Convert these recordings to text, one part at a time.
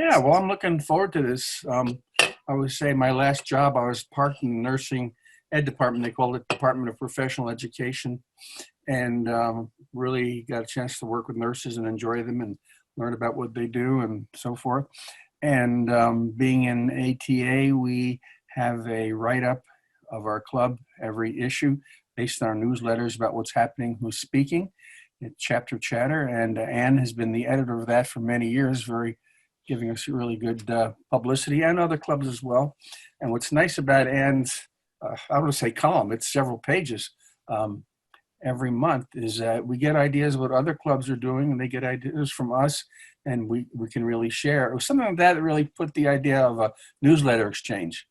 Yeah, well, I'm looking forward to this. I would say my last job, I was part in the nursing ed department. They called it Department of Professional Education, and really got a chance to work with nurses and enjoy them and learn about what they do and so forth. And being in ATA, we have a write-up of our club every issue based on our newsletters about what's happening, who's speaking. It's Chapter Chatter, and Anne has been the editor of that for many years, giving us really good publicity, and other clubs as well. And what's nice about Anne's, I would say column, it's several pages every month, is that we get ideas what other clubs are doing, and they get ideas from us, and we can really share. It was something like that that really put the idea of a newsletter exchange,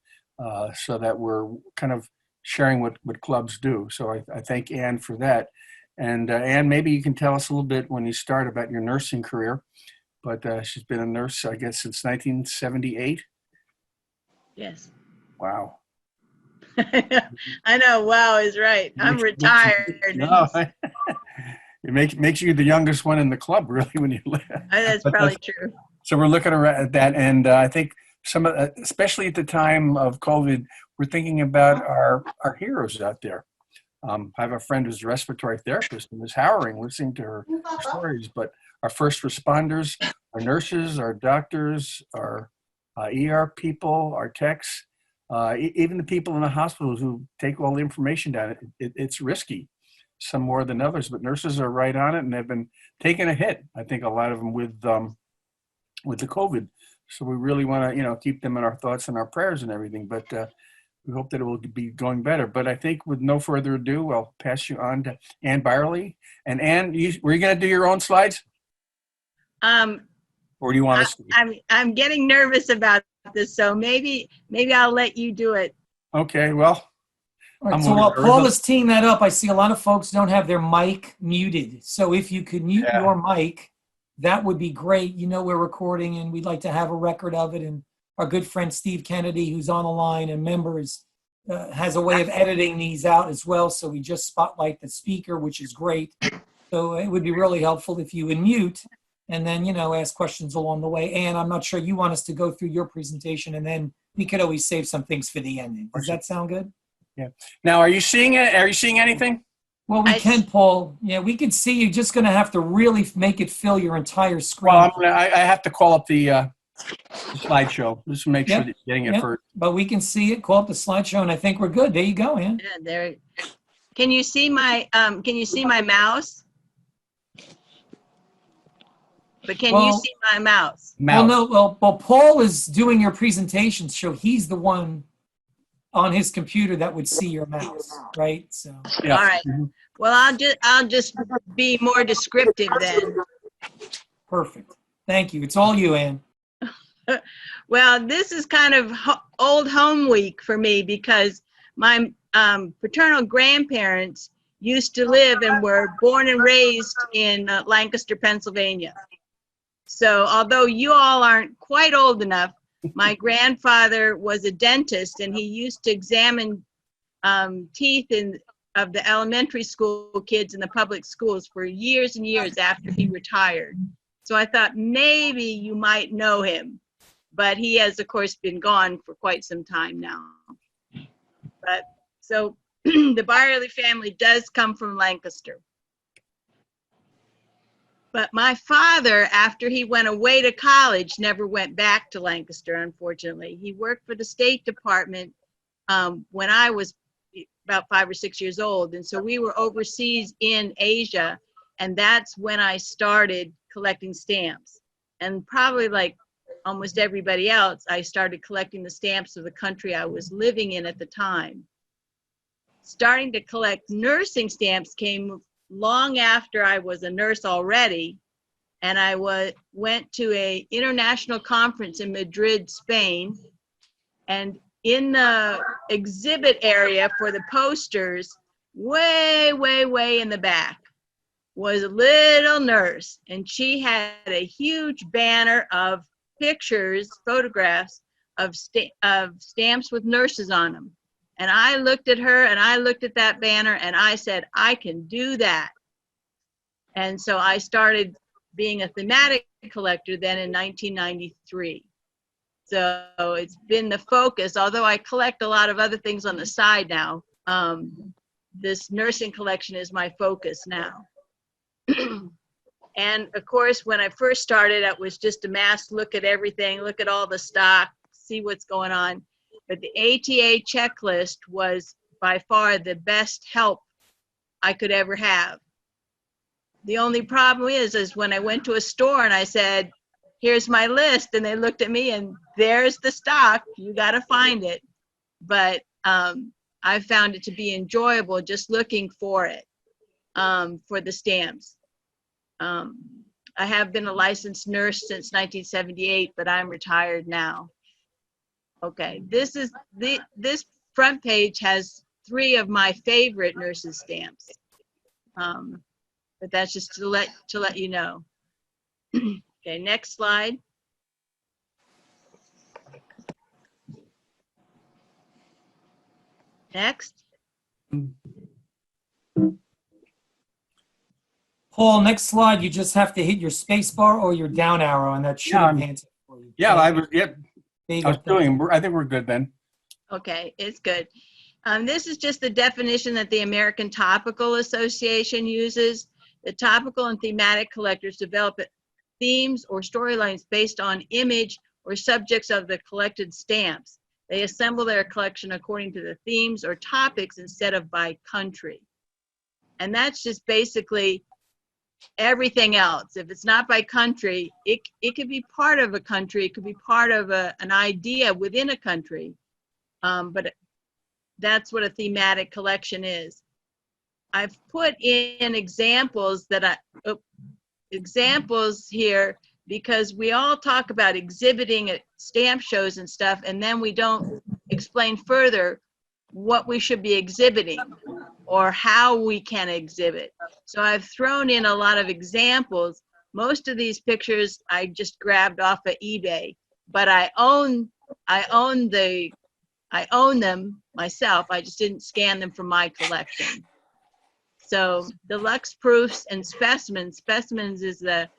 so that we're kind of sharing what clubs do. So I thank Anne for that. And Anne, maybe you can tell us a little bit when you start about your nursing career. But she's been a nurse, I guess, since 1978. Yes. Wow. I know. Wow is right. I'm retired. It makes you the youngest one in the club, really, when you live. That's probably true. So we're looking at that, and I think especially at the time of COVID, we're thinking about our heroes out there. I have a friend who's a respiratory therapist and was harrowing listening to her stories, but our first responders, our nurses, our doctors, our ER people, our techs, even the people in the hospitals who take all the information down, it's risky, some more than others, but nurses are right on it, and they've been taking a hit. I think a lot of them with the COVID. So we really want to, keep them in our thoughts and our prayers and everything, but we hope that it will be going better. But I think with no further ado, I'll pass you on to Anne Byerly. And Anne, were you going to do your own slides? Or do you want us to? I'm getting nervous about this, so maybe I'll let you do it. Okay, well. All right, so while Paul is teeing that up, I see a lot of folks don't have their mic muted. So if you could mute your mic, that would be great. We're recording and we'd like to have a record of it. And our good friend Steve Kennedy, who's on the line and members, has a way of editing these out as well. So we just spotlight the speaker, which is great. So it would be really helpful if you would mute and then, ask questions along the way. And I'm not sure you want us to go through your presentation, and then we could always save some things for the ending. Does that sound good? Yeah. Now, are you seeing it? Are you seeing anything? Well, we can, Paul. Yeah, we can see. You're just going to have to really make it fill your entire screen. Well, I have to call up the slideshow just to make sure that you're getting it first. But we can see it. Call up the slideshow, and I think we're good. There you go, Ann. Yeah, there. Can you see my mouse? But can you see my mouse? Well, no. Well, Paul is doing your presentation, so he's the one on his computer that would see your mouse, right? So. Yeah. All right. Well, I'll just be more descriptive then. Perfect. Thank you. It's all you, Ann. Well, this is kind of old home week for me because my paternal grandparents used to live and were born and raised in Lancaster, Pennsylvania. So although you all aren't quite old enough, my grandfather was a dentist, and he used to examine teeth of the elementary school kids in the public schools for years and years after he retired. So I thought maybe you might know him, but he has, of course, been gone for quite some time now. But so the Byerly family does come from Lancaster. But my father, after he went away to college, never went back to Lancaster, unfortunately. He worked for the State Department when I was about 5 or 6 years old. And so we were overseas in Asia, and that's when I started collecting stamps. And probably like almost everybody else, I started collecting the stamps of the country I was living in at the time. Starting to collect nursing stamps came long after I was a nurse already, and I went to an international conference in Madrid, Spain, and in the exhibit area for the posters, way, way, way in the back, was a little nurse, and she had a huge banner of pictures, photographs of stamps with nurses on them. And I looked at her and I looked at that banner and I said, I can do that. And so I started being a thematic collector then in 1993. So it's been the focus, although I collect a lot of other things on the side now. This nursing collection is my focus now. And of course, when I first started, it was just a mass look at everything, look at all the stock, see what's going on. But the ATA checklist was by far the best help I could ever have. The only problem is when I went to a store and I said, here's my list, and they looked at me and there's the stock, you got to find it. But I found it to be enjoyable just looking for it, for the stamps. I have been a licensed nurse since 1978, but I'm retired now. Okay, this front page has 3 of my favorite nurses' stamps. But that's just to let you know. Okay, next slide. Next. Paul, next slide, you just have to hit your space bar or your down arrow, and that should advance it for you. Yeah, I was doing. There I think we're good then. Okay, it's good. This is just the definition that the American Topical Association uses. The topical and thematic collectors develop themes or storylines based on image or subjects of the collected stamps. They assemble their collection according to the themes or topics instead of by country. And that's just basically everything else. If it's not by country, it could be part of a country, it could be part of an idea within a country. But that's what a thematic collection is. I've put in examples examples here because we all talk about exhibiting at stamp shows and stuff, and then we don't explain further what we should be exhibiting or how we can exhibit. So I've thrown in a lot of examples. Most of these pictures I just grabbed off of eBay, but I own them myself. I just didn't scan them from my collection. So deluxe proofs and specimens. Specimens is the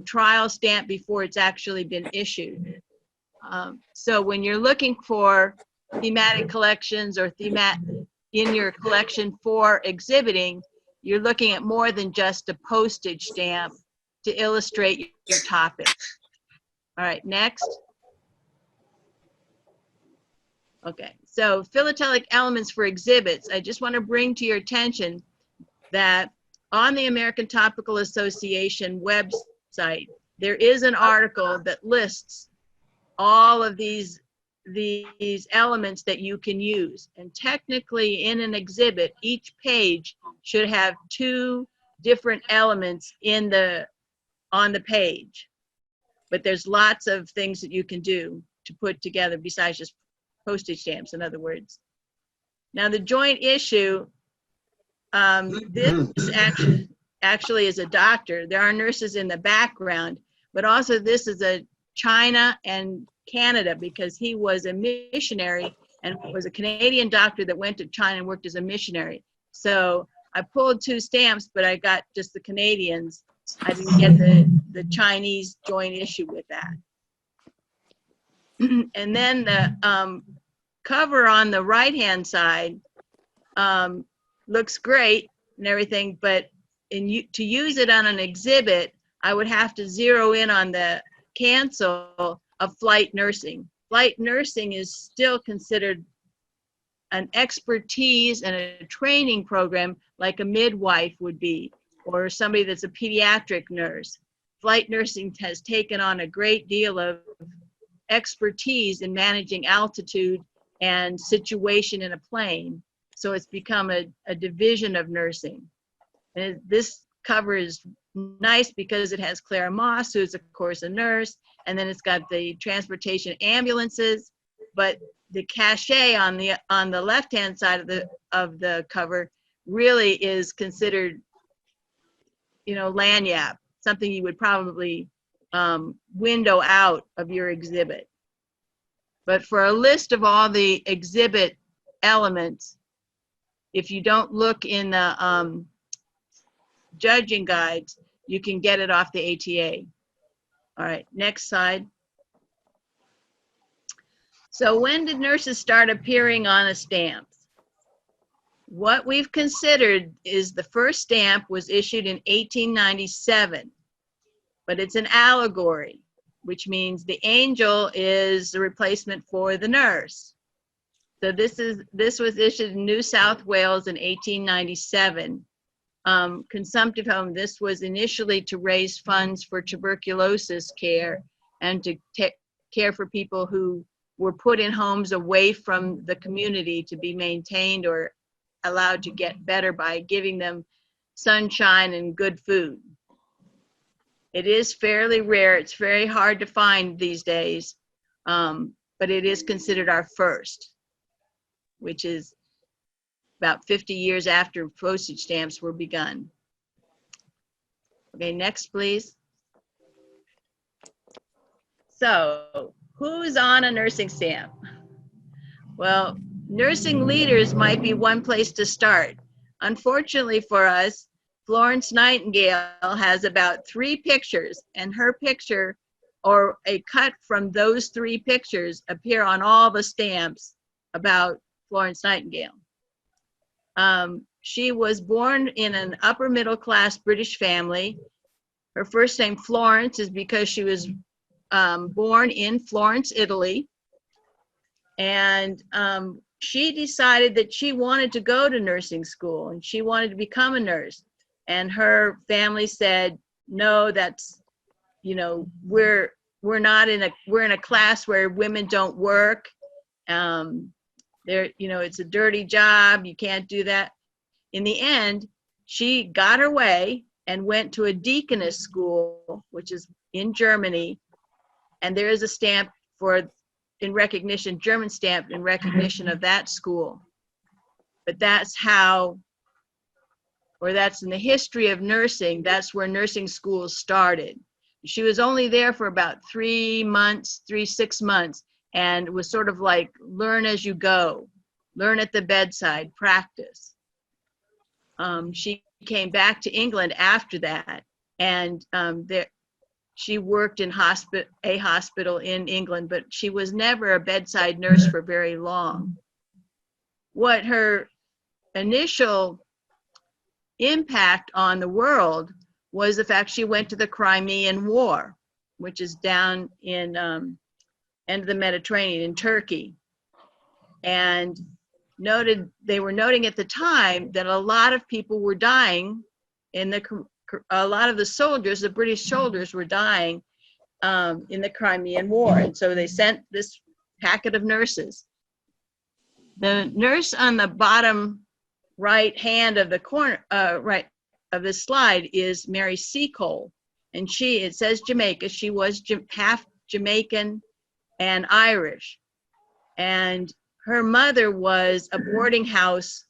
trial stamp before it's actually been issued. So when you're looking for thematic collections or in your collection for exhibiting, you're looking at more than just a postage stamp to illustrate your topic. All right, next. Okay, so philatelic elements for exhibits. I just want to bring to your attention that on the American Topical Association website, there is an article that lists all of these elements that you can use. And technically in an exhibit, each page should have 2 different elements on the page. But there's lots of things that you can do to put together besides just postage stamps, in other words. Now the joint issue, this actually is a doctor. There are nurses in the background, but also this is a China and Canada because he was a missionary and was a Canadian doctor that went to China and worked as a missionary. So I pulled 2 stamps, but I got just the Canadians. I didn't get the Chinese joint issue with that. And then the cover on the right-hand side looks great and everything, but to use it on an exhibit, I would have to zero in on the cancel of flight nursing. Flight nursing is still considered an expertise and a training program like a midwife would be, or somebody that's a pediatric nurse. Flight nursing has taken on a great deal of expertise in managing altitude and situation in a plane. So it's become a division of nursing. And this cover is nice because it has Clara Moss, who's of course a nurse, and then it's got the transportation ambulances, but the cachet on the left-hand side of the cover really is considered, lanyard, something you would probably window out of your exhibit. But for a list of all the exhibit elements, if you don't look in the judging guides, you can get it off the ATA. All right, next slide. So when did nurses start appearing on a stamp? What we've considered is the first stamp was issued in 1897, but it's an allegory, which means the angel is the replacement for the nurse. So this was issued in New South Wales in 1897. Consumptive home, this was initially to raise funds for tuberculosis care and to take care for people who were put in homes away from the community to be maintained or allowed to get better by giving them sunshine and good food. It is fairly rare. It's very hard to find these days, but it is considered our first, which is about 50 years after postage stamps were begun. Okay, next, please. So, who's on a nursing stamp? Well, nursing leaders might be one place to start. Unfortunately for us, Florence Nightingale has about 3 pictures, and her picture or a cut from those 3 pictures appear on all the stamps about Florence Nightingale. She was born in an upper middle class British family. Her first name Florence is because she was born in Florence, Italy. And she decided that she wanted to go to nursing school and she wanted to become a nurse. And her family said, no, that's, you know, we're in a class where women don't work. You know, it's a dirty job. You can't do that. In the end, she got her way and went to a deaconess school, which is in Germany. And there is a stamp in recognition, German stamp in recognition of that school. But that's how, or that's in the history of nursing, that's where nursing schools started. She was only there for about 6 months, and it was sort of like learn as you go, learn at the bedside, practice. She came back to England after that, and she worked in a hospital in England, but she was never a bedside nurse for very long. What her initial impact on the world was the fact she went to the Crimean War, which is down in end of the Mediterranean in Turkey, and they were noting at the time that a lot of people were dying a lot of the soldiers, the British soldiers, were dying in the Crimean War, and so they sent this packet of nurses. The nurse on the bottom right hand of the corner, right of this slide, is Mary Seacole, and it says Jamaica. She was half Jamaican and Irish, and her mother was a boarding house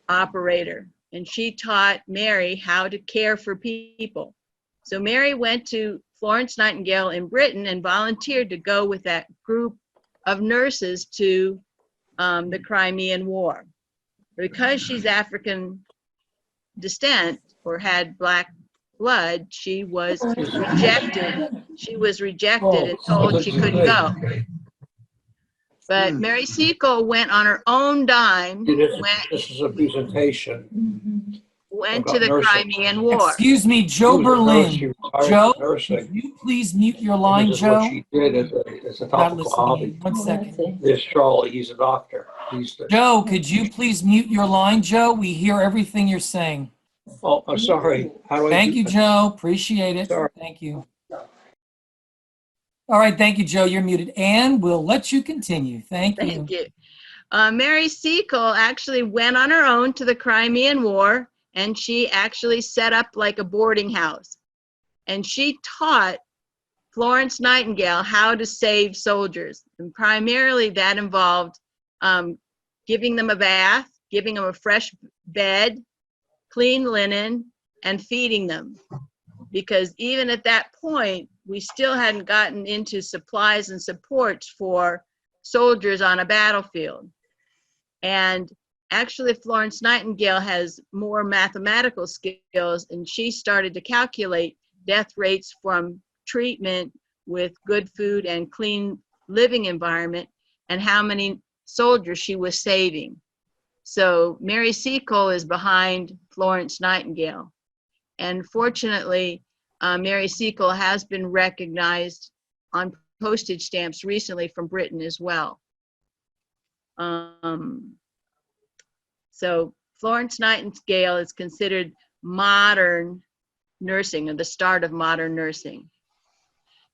operator, and she taught Mary how to care for people. So Mary went to Florence Nightingale in Britain and volunteered to go with that group of nurses to the Crimean War. Because she's African descent or had black blood, she was rejected. She was rejected and told she couldn't go. But Mary Seacole went on her own dime. This is a presentation. Went to the Crimean War. Excuse me, Joe Berlin. Joe, could you please mute your line, this is Joe? what she did as a topical hobby. 1 second. This Charlie, he's a doctor. Joe, could you please mute your line, Joe? We hear everything you're saying. Oh, I'm sorry. How do I Thank do you, that? Joe. Appreciate it. Sorry. Thank you. All right, thank you, Joe. You're muted. Anne, we'll let you continue. Thank you. Thank you. Mary Seacole actually went on her own to the Crimean War, and she actually set up like a boarding house. And she taught Florence Nightingale how to save soldiers. And primarily that involved giving them a bath, giving them a fresh bed, clean linen, and feeding them. Because even at that point, we still hadn't gotten into supplies and supports for soldiers on a battlefield. And Actually, Florence Nightingale has more mathematical skills, and she started to calculate death rates from treatment with good food and clean living environment, and how many soldiers she was saving. So Mary Seacole is behind Florence Nightingale. And fortunately, Mary Seacole has been recognized on postage stamps recently from Britain as well. So Florence Nightingale is considered modern nursing, or the start of modern nursing.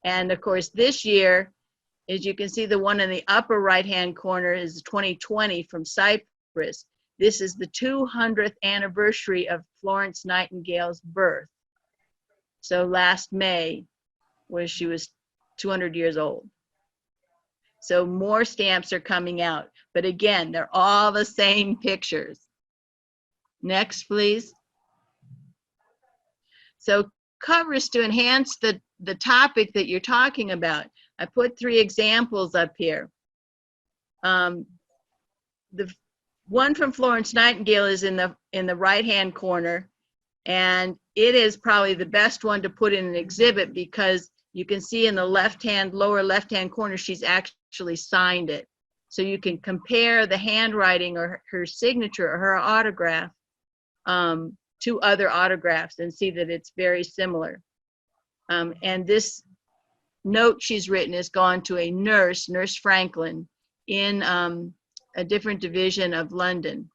And of course, this year, as you can see, the one in the upper right-hand corner is 2020 from Cyprus. This is the 200th anniversary of Florence Nightingale's birth. So last May, where she was 200 years old. So more stamps are coming out. But again, they're all the same pictures. Next, please. So covers to enhance the topic that you're talking about. I put 3 examples up here. The one from Florence Nightingale is in the right-hand corner, and it is probably the best one to put in an exhibit because you can see in the lower left-hand corner, she's actually signed it. So you can compare the handwriting or her signature or her autograph to other autographs and see that it's very similar. And this note she's written has gone to a nurse, Nurse Franklin, in a different division of London.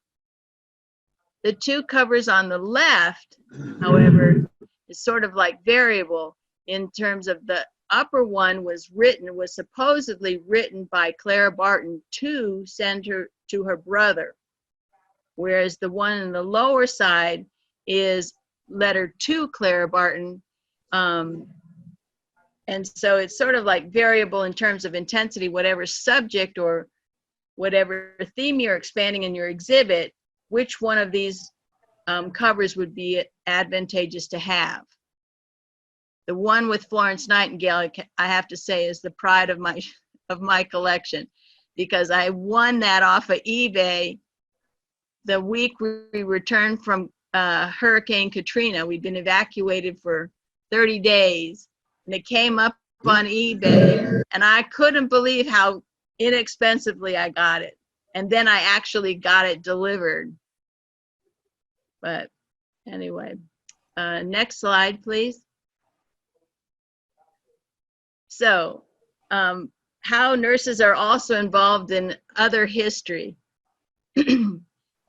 The 2 covers on the left, however, is sort of like variable in terms of the upper one was supposedly written by Clara Barton to send her to her brother, whereas the one in the lower side is letter to Clara Barton. And so it's sort of like variable in terms of intensity, whatever subject or whatever theme you're expanding in your exhibit, which one of these covers would be advantageous to have. The one with Florence Nightingale, I have to say, is the pride of my collection, because I won that off of eBay the week we returned from Hurricane Katrina. We'd been evacuated for 30 days, and it came up on eBay, and I couldn't believe how inexpensively I got it. And then I actually got it delivered. But anyway, next slide, please. So, how nurses are also involved in other history.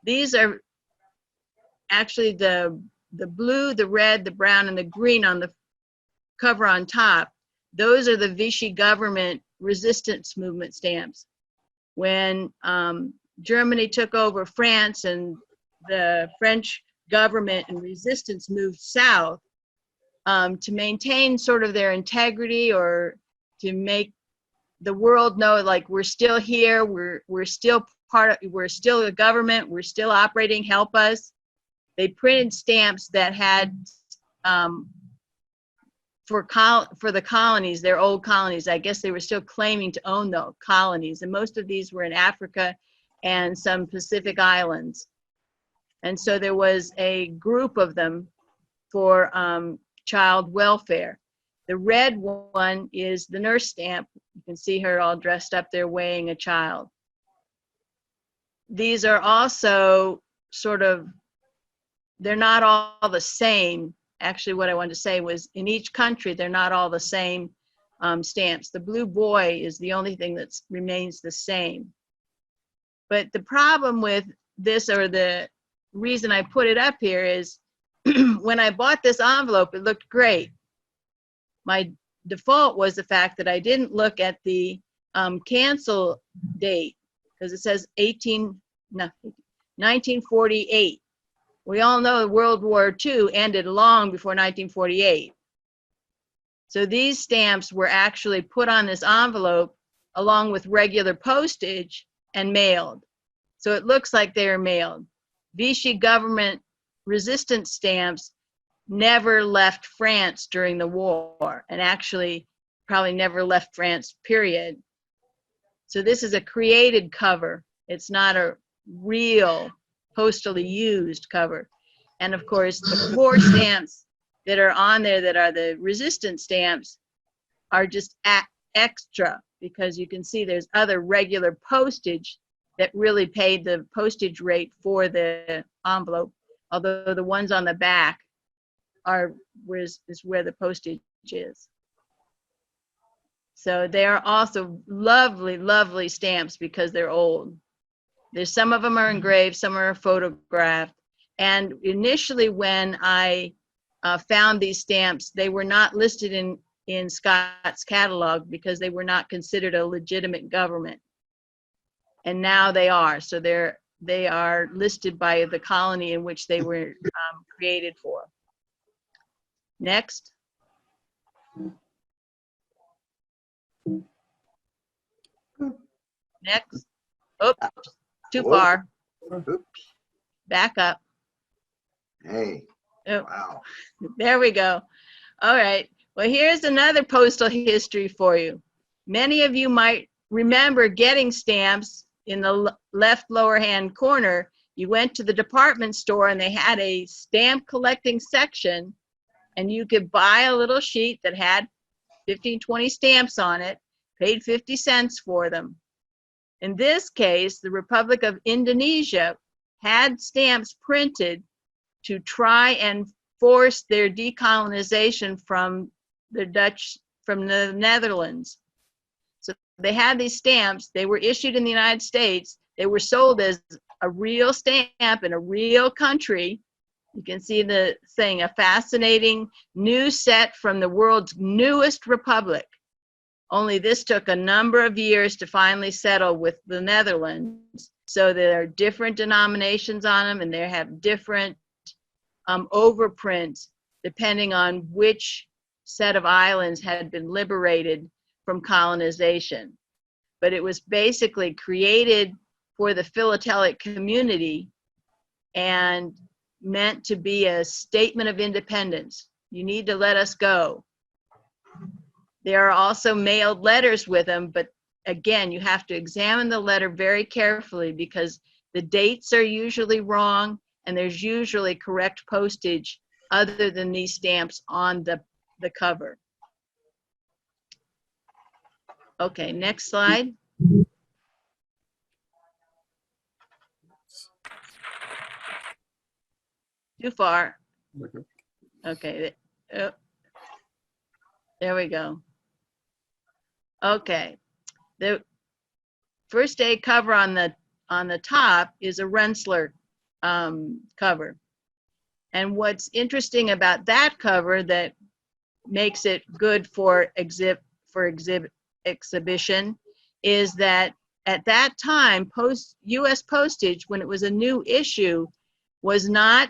These are actually the blue, the red, the brown, and the green on the cover on top. Those are the Vichy government resistance movement stamps. When Germany took over France and the French government and resistance moved south, to maintain sort of their integrity, or to make the world know, like, we're still here, we're still we're still a government, we're still operating, help us. They printed stamps that had for the colonies, their old colonies. I guess they were still claiming to own the colonies, and most of these were in Africa and some Pacific islands. And so there was a group of them for child welfare. The red one is the nurse stamp. You can see her all dressed up there weighing a child. These are also sort of, they're not all the same. Actually, what I wanted to say was, in each country, they're not all the same stamps. The blue boy is the only thing that remains the same. But the problem with this, or the reason I put it up here, is when I bought this envelope, it looked great. My default was the fact that I didn't look at the cancel date, because it says 1948. We all know World War II ended long before 1948. So these stamps were actually put on this envelope along with regular postage and mailed. So it looks like they are mailed. Vichy government resistance stamps never left France during the war, and actually probably never left France, period. So this is a created cover. It's not a real postally used cover. And of course, the 4 stamps that are on there that are the resistance stamps are just extra, because you can see there's other regular postage that really paid the postage rate for the envelope, although the ones on the back is where the postage is. So they are also lovely, lovely stamps because they're old. There's some of them are engraved, some are photographed. And initially when I found these stamps, they were not listed in Scott's catalog because they were not considered a legitimate government. And now they are. So they are listed by the colony in which they were created for. Next. Next. Oops, too far. Oops. Back up. Hey. Oh, Wow. there we go. All right. Well, here's another postal history for you. Many of you might remember getting stamps in the left lower hand corner. You went to the department store and they had a stamp collecting section, and you could buy a little sheet that had 15, 20 stamps on it, paid 50 cents for them. In this case, the Republic of Indonesia had stamps printed to try and force their decolonization from the Dutch, from the Netherlands. So they had these stamps, they were issued in the United States, they were sold as a real stamp in a real country. You can see the thing, a fascinating new set from the world's newest republic. Only this took a number of years to finally settle with the Netherlands. So there are different denominations on them, and they have different overprints depending on which set of islands had been liberated from colonization. But it was basically created for the philatelic community and meant to be a statement of independence. You need to let us go. There are also mailed letters with them, but again, you have to examine the letter very carefully because the dates are usually wrong and there's usually correct postage other than these stamps on the cover. Okay, next slide. Too far. Okay, there we go. Okay, the first day cover on the top is a Rensselaer cover. And what's interesting about that cover that makes it good for exhibition is that at that time, U.S. postage, when it was a new issue, was not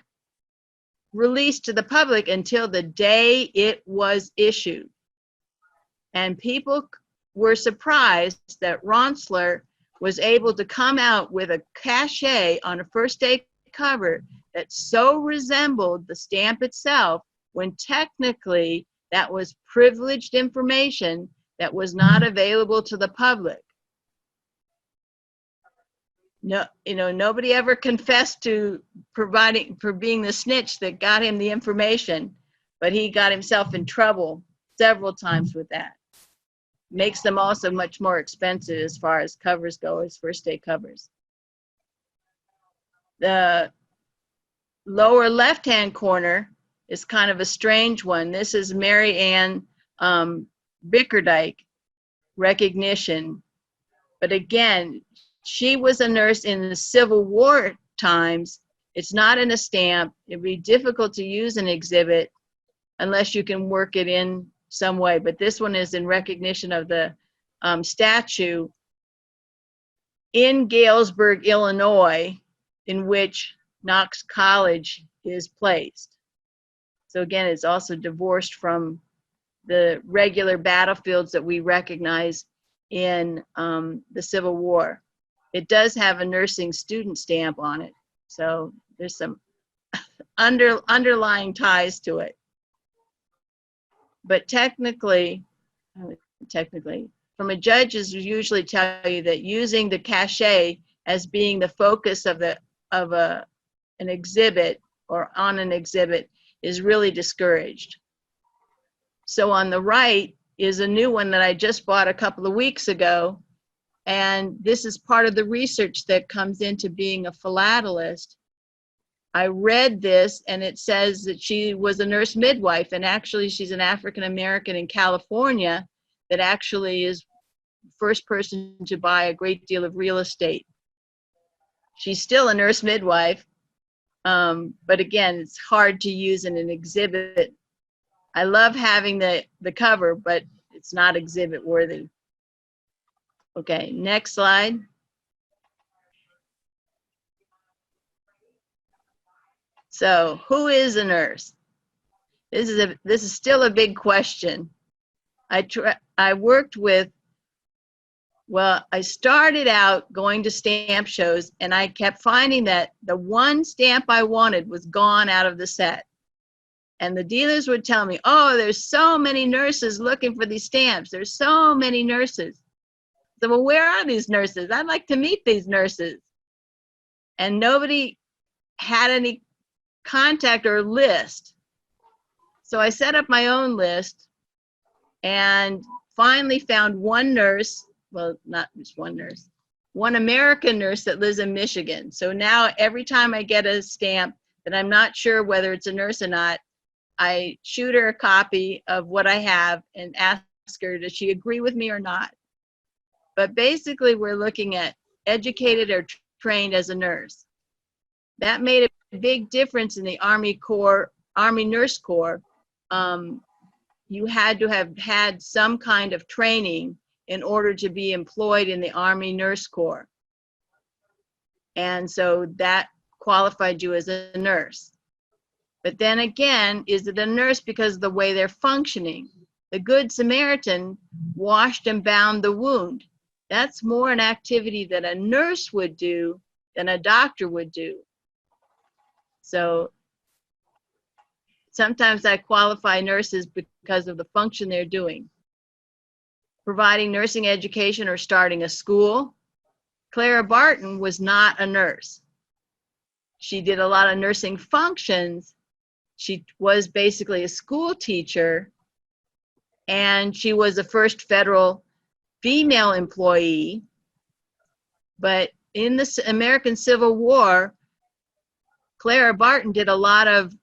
released to the public until the day it was issued. And people were surprised that Rensselaer was able to come out with a cachet on a first day cover that so resembled the stamp itself, when technically that was privileged information that was not available to the public. No, nobody ever confessed to being the snitch that got him the information, but he got himself in trouble several times with that. Makes them also much more expensive as far as covers go, as first day covers. The lower left-hand corner is kind of a strange one. This is Mary Ann Bickerdike recognition. But again, she was a nurse in the Civil War times. It's not in a stamp. It'd be difficult to use an exhibit unless you can work it in some way. But this one is in recognition of the statue in Galesburg, Illinois, in which Knox College is placed. So again, it's also divorced from the regular battlefields that we recognize in the Civil War. It does have a nursing student stamp on it, so there's some underlying ties to it. But technically, from a judges usually tell you that using the cachet as being the focus of an exhibit or on an exhibit is really discouraged. So on the right is a new one that I just bought a couple of weeks ago. And this is part of the research that comes into being a philatelist. I read this and it says that she was a nurse midwife, and actually she's an African American in California that actually is the first person to buy a great deal of real estate. She's still a nurse midwife, but again, it's hard to use in an exhibit. I love having the cover, but it's not exhibit worthy. Okay, next slide. So, who is a nurse? This is still a big question. I worked with, well, I started out going to stamp shows, and I kept finding that the one stamp I wanted was gone out of the set. And the dealers would tell me, oh, there's so many nurses looking for these stamps. There's so many nurses. So, well, where are these nurses? I'd like to meet these nurses. And nobody had any contact or list. So I set up my own list and finally found one nurse, well, not just one nurse, one American nurse that lives in Michigan. So now every time I get a stamp that I'm not sure whether it's a nurse or not, I shoot her a copy of what I have and ask her, does she agree with me or not? But basically, we're looking at educated or trained as a nurse. That made a big difference in the Army Nurse Corps. You had to have had some kind of training in order to be employed in the Army Nurse Corps. And so that qualified you as a nurse. But then again, is it a nurse because of the way they're functioning? The Good Samaritan washed and bound the wound. That's more an activity that a nurse would do than a doctor would do. So sometimes I qualify nurses because of the function they're doing. Providing nursing education or starting a school. Clara Barton was not a nurse. She did a lot of nursing functions. She was basically a school teacher, and she was the first federal female employee. But in the American Civil War, Clara Barton did a lot of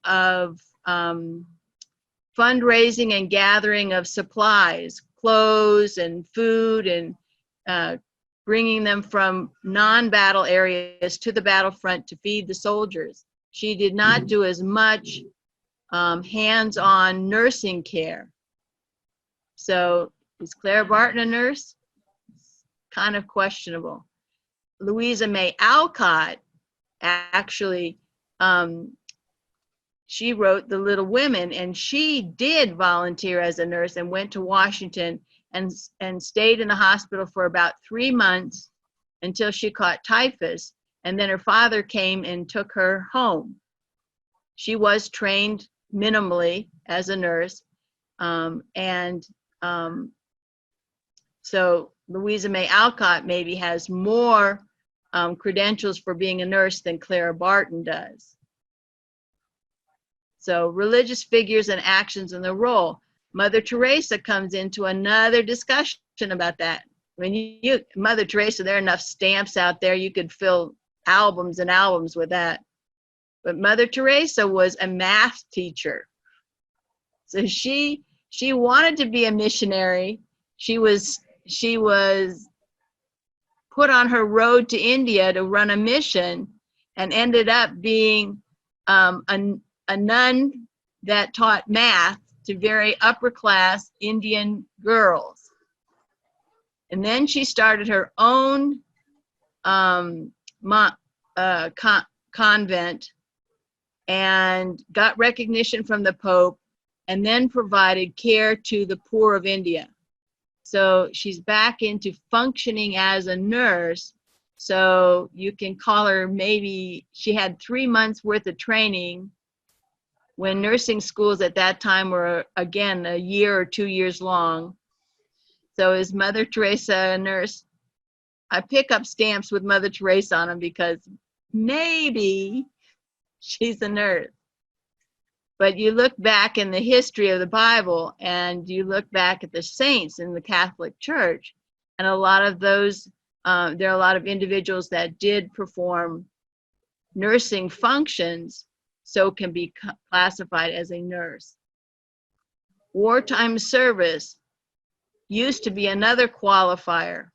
fundraising and gathering of supplies, clothes and food, and bringing them from non-battle areas to the battlefront to feed the soldiers. She did not do as much hands-on nursing care. So is Clara Barton a nurse? Kind of questionable. Louisa May Alcott actually, she wrote The Little Women, and she did volunteer as a nurse and went to Washington and stayed in the hospital for about 3 months until she caught typhus, and then her father came and took her home. She was trained minimally as a nurse, so Louisa May Alcott maybe has more credentials for being a nurse than Clara Barton does. So religious figures and actions in the role. Mother Teresa comes into another discussion about that. When Mother Teresa, there are enough stamps out there, you could fill albums and albums with that. But Mother Teresa was a math teacher. So she wanted to be a missionary. She was put on her road to India to run a mission and ended up being a nun that taught math to very upper class Indian girls. And then she started her own convent and got recognition from the Pope, and then provided care to the poor of India. So she's back into functioning as a nurse. So you can call her, maybe she had 3 months worth of training when nursing schools at that time were, again, a year or 2 years long. So is Mother Teresa a nurse? I pick up stamps with Mother Teresa on them because maybe She's a nurse. But you look back in the history of the Bible and you look back at the saints in the Catholic Church, and a lot of those, there are a lot of individuals that did perform nursing functions, so can be classified as a nurse. Wartime service used to be another qualifier.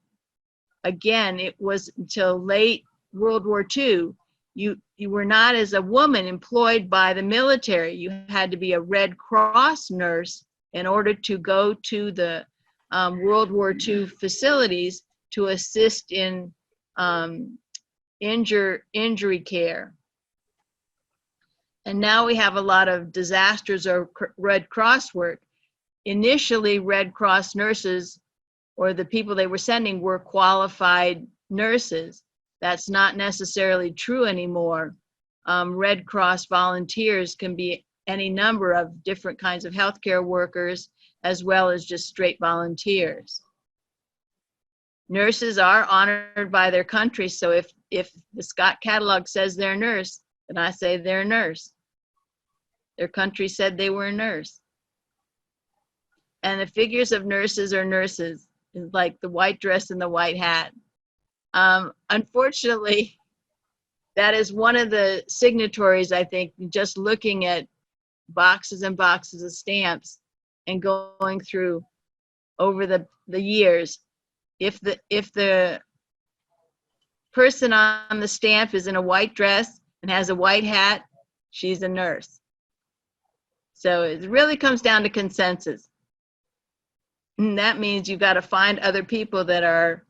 Again, it was until late World War II, you were not, as a woman, employed by the military. You had to be a Red Cross nurse in order to go to the World War II facilities to assist in injury care. And now we have a lot of disasters or Red Cross work. Initially, Red Cross nurses, or the people they were sending, were qualified nurses. That's not necessarily true anymore. Red Cross volunteers can be any number of different kinds of healthcare workers, as well as just straight volunteers. Nurses are honored by their country, so if the Scott Catalog says they're a nurse, then I say they're a nurse. Their country said they were a nurse. And the figures of nurses are nurses, like the white dress and the white hat. Unfortunately, that is one of the signatories, I think, just looking at boxes and boxes of stamps and going through over the years. If the person on the stamp is in a white dress and has a white hat, she's a nurse. So it really comes down to consensus. And that means you've got to find other people that are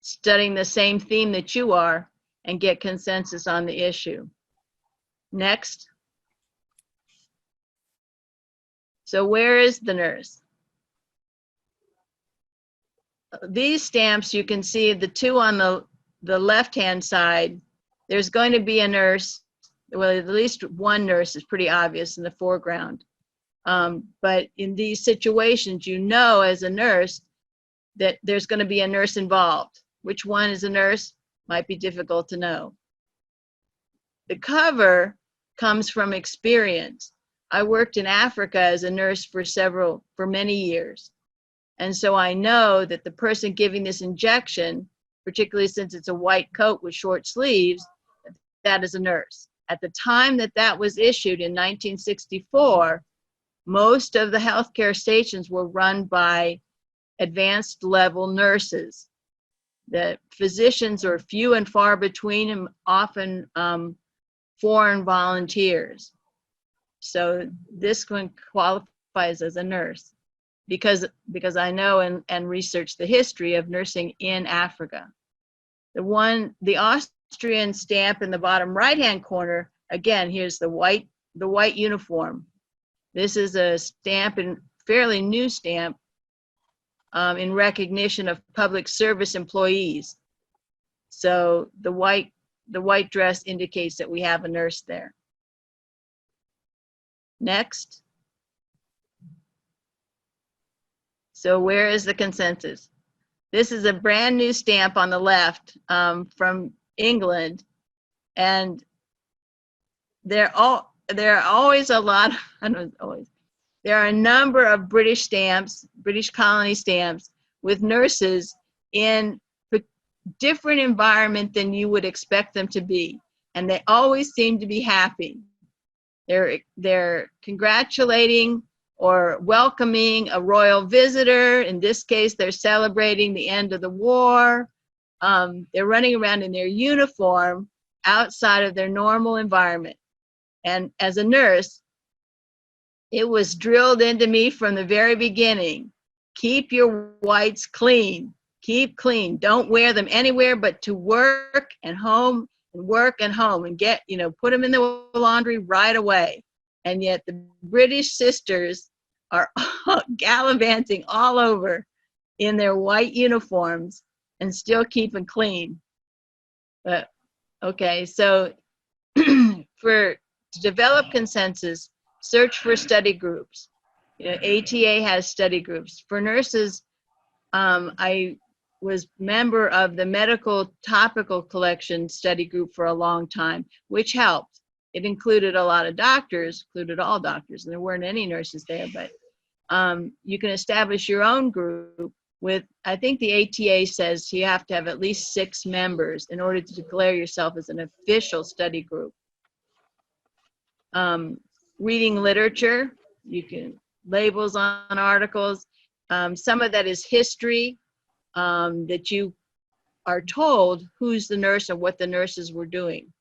studying the same theme that you are and get consensus on the issue. Next. So where is the nurse? These stamps, you can see the two on the left-hand side, there's going to be a nurse. Well, at least one nurse is pretty obvious in the foreground. But in these situations, you know as a nurse that there's going to be a nurse involved. Which one is a nurse might be difficult to know. The cover comes from experience. I worked in Africa as a nurse for many years. And so I know that the person giving this injection, particularly since it's a white coat with short sleeves, that is a nurse. At the time that that was issued in 1964, most of the healthcare stations were run by advanced level nurses. The physicians are few and far between, and often foreign volunteers. So this one qualifies as a nurse because I know and researched the history of nursing in Africa. The Austrian stamp in the bottom right-hand corner, again, here's the white uniform. This is a stamp, and fairly new stamp, in recognition of public service employees. So the white dress indicates that we have a nurse there. Next. So where is the consensus? This is a brand new stamp on the left from England, and there are always a lot, there are a number of British stamps, British colony stamps, with nurses in a different environment than you would expect them to be. And they always seem to be happy. They're congratulating or welcoming a royal visitor. In this case, they're celebrating the end of the war. They're running around in their uniform outside of their normal environment. And as a nurse, it was drilled into me from the very beginning. Keep your whites clean. Keep clean. Don't wear them anywhere but to work and home, and work and home, and get, put them in the laundry right away. And yet the British sisters are gallivanting all over in their white uniforms and still keeping clean. But okay, so to develop consensus, search for study groups. ATA has study groups. For nurses, I was member of the medical topical collection study group for a long time, which helped. It included a lot of doctors, included all doctors, and there weren't any nurses there, but you can establish your own group with, I think the ATA says you have to have at least 6 members in order to declare yourself as an official study group. Reading literature, you can, labels on articles. Some of that is history, that you are told who's the nurse or what the nurses were doing.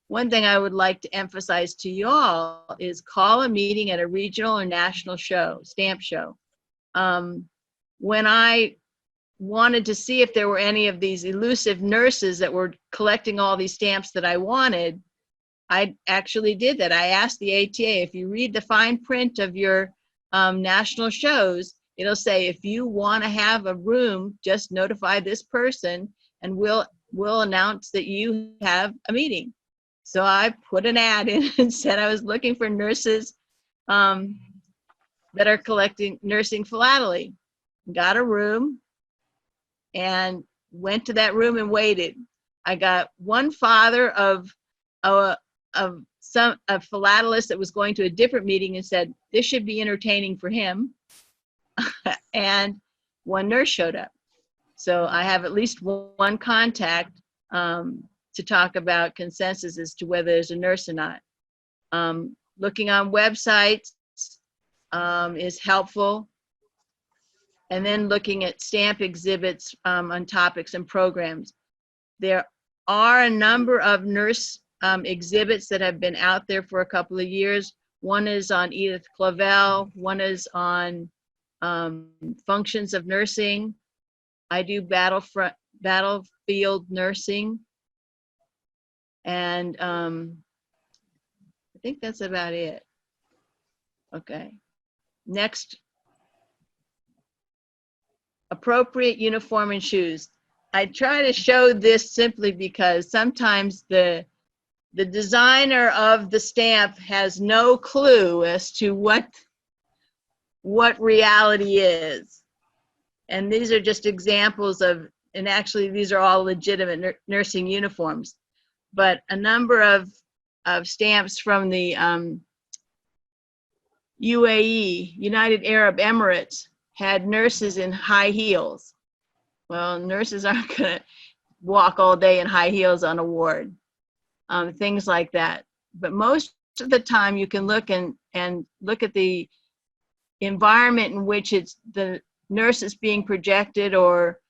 One thing I would like to emphasize to y'all is call a meeting at a regional or national show, stamp show. When I wanted to see if there were any of these elusive nurses that were collecting all these stamps that I wanted, I actually did that. I asked the ATA, if you read the fine print of your national shows, it'll say, if you want to have a room, just notify this person and we'll announce that you have a meeting. So I put an ad in and said I was looking for nurses that are collecting nursing philately. Got a room and went to that room and waited. I got one father of a philatelist that was going to a different meeting and said, this should be entertaining for him. And one nurse showed up. So I have at least one contact to talk about consensus as to whether there's a nurse or not. Looking on websites is helpful. And then looking at stamp exhibits on topics and programs. There are a number of nurse exhibits that have been out there for a couple of years. One is on Edith Clavell, one is on functions of nursing. I do battlefield nursing. And I think that's about it. Okay. Next. Appropriate uniform and shoes. I try to show this simply because sometimes the designer of the stamp has no clue as to what reality is. And these are just examples of, and actually these are all legitimate nursing uniforms, but a number of stamps from the UAE, United Arab Emirates, had nurses in high heels. Well, nurses aren't gonna walk all day in high heels on a ward, things like that. But most of the time you can look and look at the environment in which it's the nurse is being projected or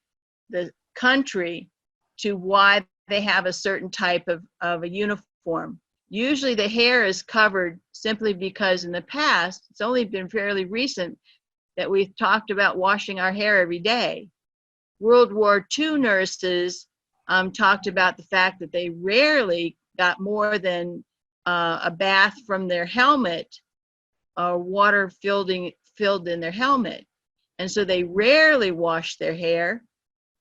the country to why they have a certain type of a uniform. Usually the hair is covered simply because in the past, it's only been fairly recent that we've talked about washing our hair every day. World War II nurses talked about the fact that they rarely got more than a bath from their helmet or water filled in their helmet. And so they rarely washed their hair.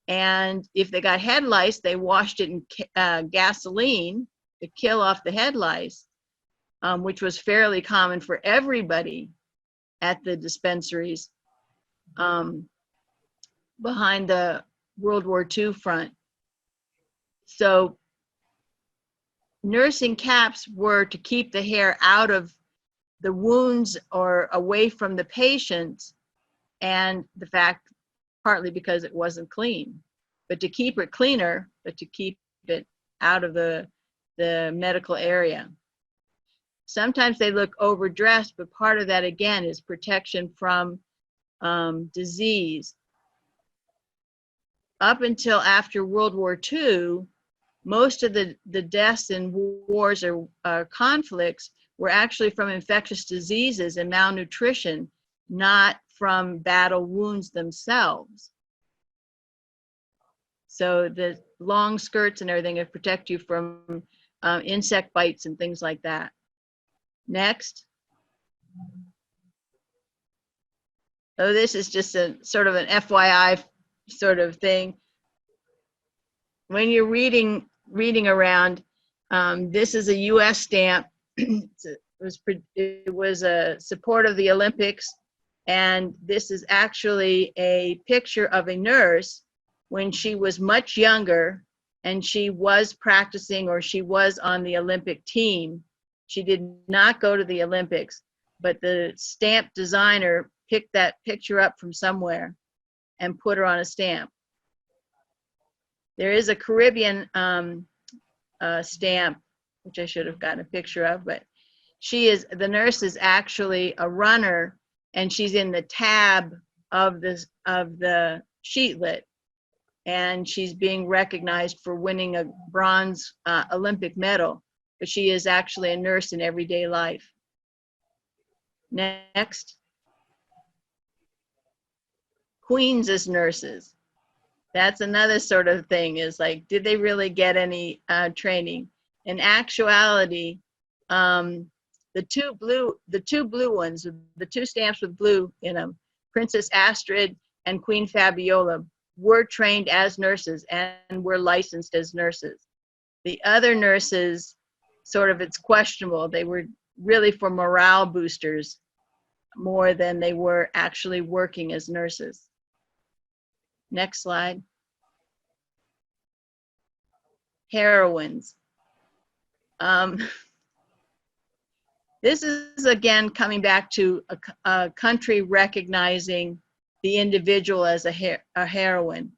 And if they got head lice, they washed it in gasoline to kill off the head lice, which was fairly common for everybody at the dispensaries behind the World War II front. So nursing caps were to keep the hair out of the wounds or away from the patients, and the fact partly because it wasn't clean, but to keep it cleaner, but to keep it out of the medical area. Sometimes they look overdressed, but part of that again is protection from disease. Up until after World War II, most of the deaths in wars or conflicts were actually from infectious diseases and malnutrition, not from battle wounds themselves. So the long skirts and everything would protect you from insect bites and things like that. Next. So this is just a sort of an FYI sort of thing. When you're reading around, this is a U.S. stamp. It was a support of the Olympics, and this is actually a picture of a nurse when she was much younger and she was practicing or she was on the Olympic team She did not go to the Olympics, but the stamp designer picked that picture up from somewhere and put her on a stamp. There is a Caribbean stamp, which I should have gotten a picture of, but the nurse is actually a runner, and she's in the tab of the sheetlet, and she's being recognized for winning a bronze Olympic medal, but she is actually a nurse in everyday life. Next. Queens as nurses. That's another sort of thing, is like, did they really get any training? In actuality, the two blue ones, the two stamps with blue in them, Princess Astrid and Queen Fabiola, were trained as nurses and were licensed as nurses. The other nurses, sort of, it's questionable. They were really for morale boosters more than they were actually working as nurses. Next slide. Heroines. This is again coming back to a country recognizing the individual as a heroine.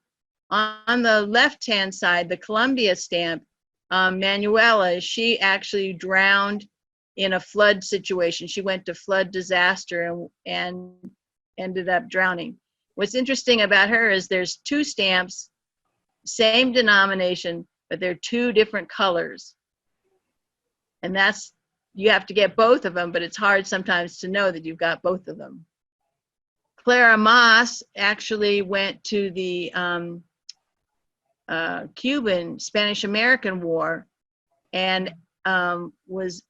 On the left-hand side, the Columbia stamp, Manuela, she actually drowned in a flood situation. She went to flood disaster and ended up drowning. What's interesting about her is there's two stamps, same denomination, but they're two different colors. And that's, you have to get both of them, but it's hard sometimes to know that you've got both of them. Clara Moss actually went to the Cuban Spanish-American War and was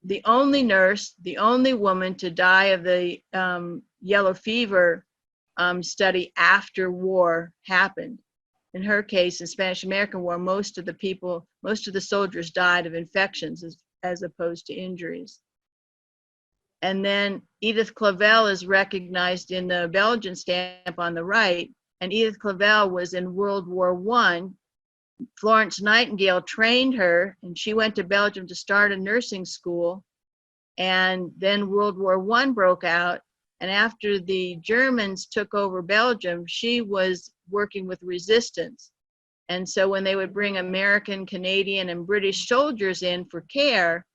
the only nurse, the only woman to die of the yellow fever study after war happened. In her case, in Spanish-American War, most of the soldiers died of infections as opposed to injuries. And then Edith Clavell is recognized in the Belgian stamp on the right, and Edith Clavell was in World War I. Florence Nightingale trained her, and she went to Belgium to start a nursing school, and then World War I broke out, and after the Germans took over Belgium, she was working with resistance. And so when they would bring American, Canadian, and British soldiers in for care,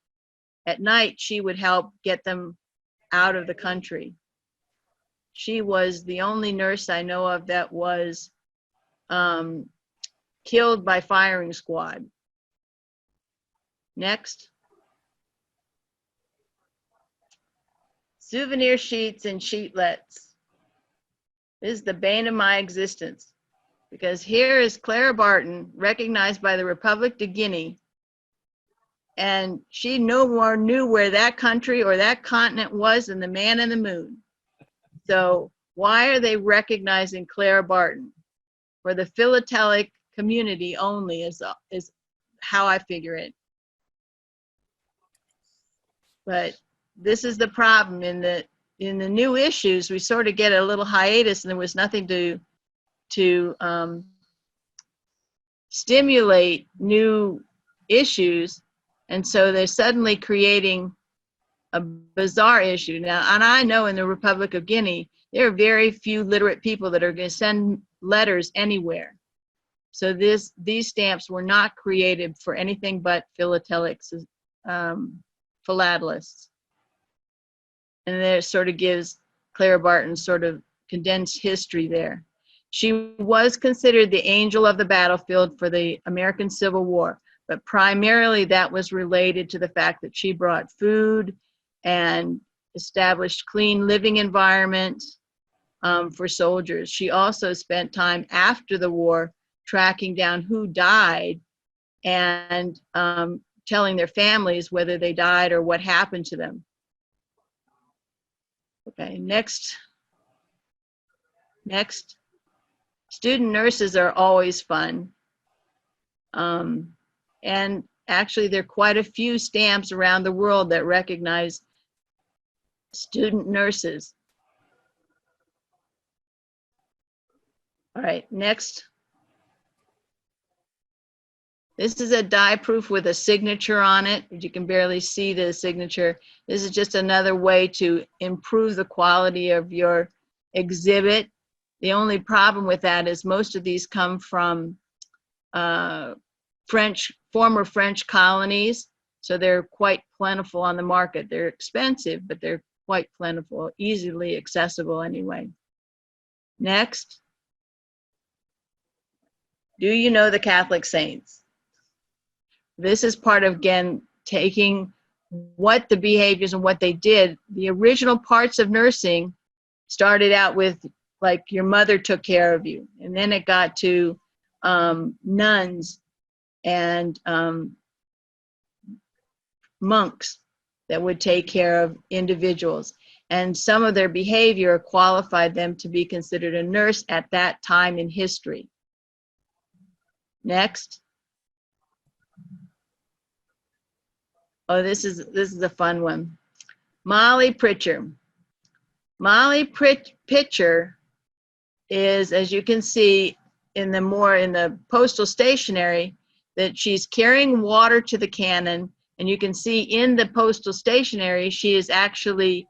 at night she would help get them out of the country. She was the only nurse I know of that was killed by firing squad. Next. Souvenir sheets and sheetlets. This is the bane of my existence, because here is Clara Barton, recognized by the Republic of Guinea, and she no more knew where that country or that continent was than the man in the moon. So why are they recognizing Clara Barton? For the philatelic community only is how I figure it. But this is the problem. In the new issues, we sort of get a little hiatus, and there was nothing to stimulate new issues, and so they're suddenly creating a bizarre issue now. And I know in the Republic of Guinea, there are very few literate people that are going to send letters anywhere. So these stamps were not created for anything but philatelics, philatelists. And there sort of gives Clara Barton sort of condensed history there. She was considered the angel of the battlefield for the American Civil War, but primarily that was related to the fact that she brought food and established clean living environments for soldiers. She also spent time after the war tracking down who died and telling their families whether they died or what happened to them. Okay, next. Student nurses are always fun. And actually, there are quite a few stamps around the world that recognize student nurses. All right, next. This is a die proof with a signature on it, but you can barely see the signature. This is just another way to improve the quality of your exhibit. The only problem with that is most of these come from former French colonies, so they're quite plentiful on the market. They're expensive, but they're quite plentiful, easily accessible anyway. Next. Do you know the Catholic saints? This is part of, again, taking what the behaviors and what they did. The original parts of nursing started out with, like, your mother took care of you. And then it got to nuns and monks that would take care of individuals. And some of their behavior qualified them to be considered a nurse at that time in history. Next. Oh, this is a fun one. Molly Pritchard. Molly Pritchard is, as you can see in the postal stationery, that she's carrying water to the cannon, and you can see in the postal stationery she is actually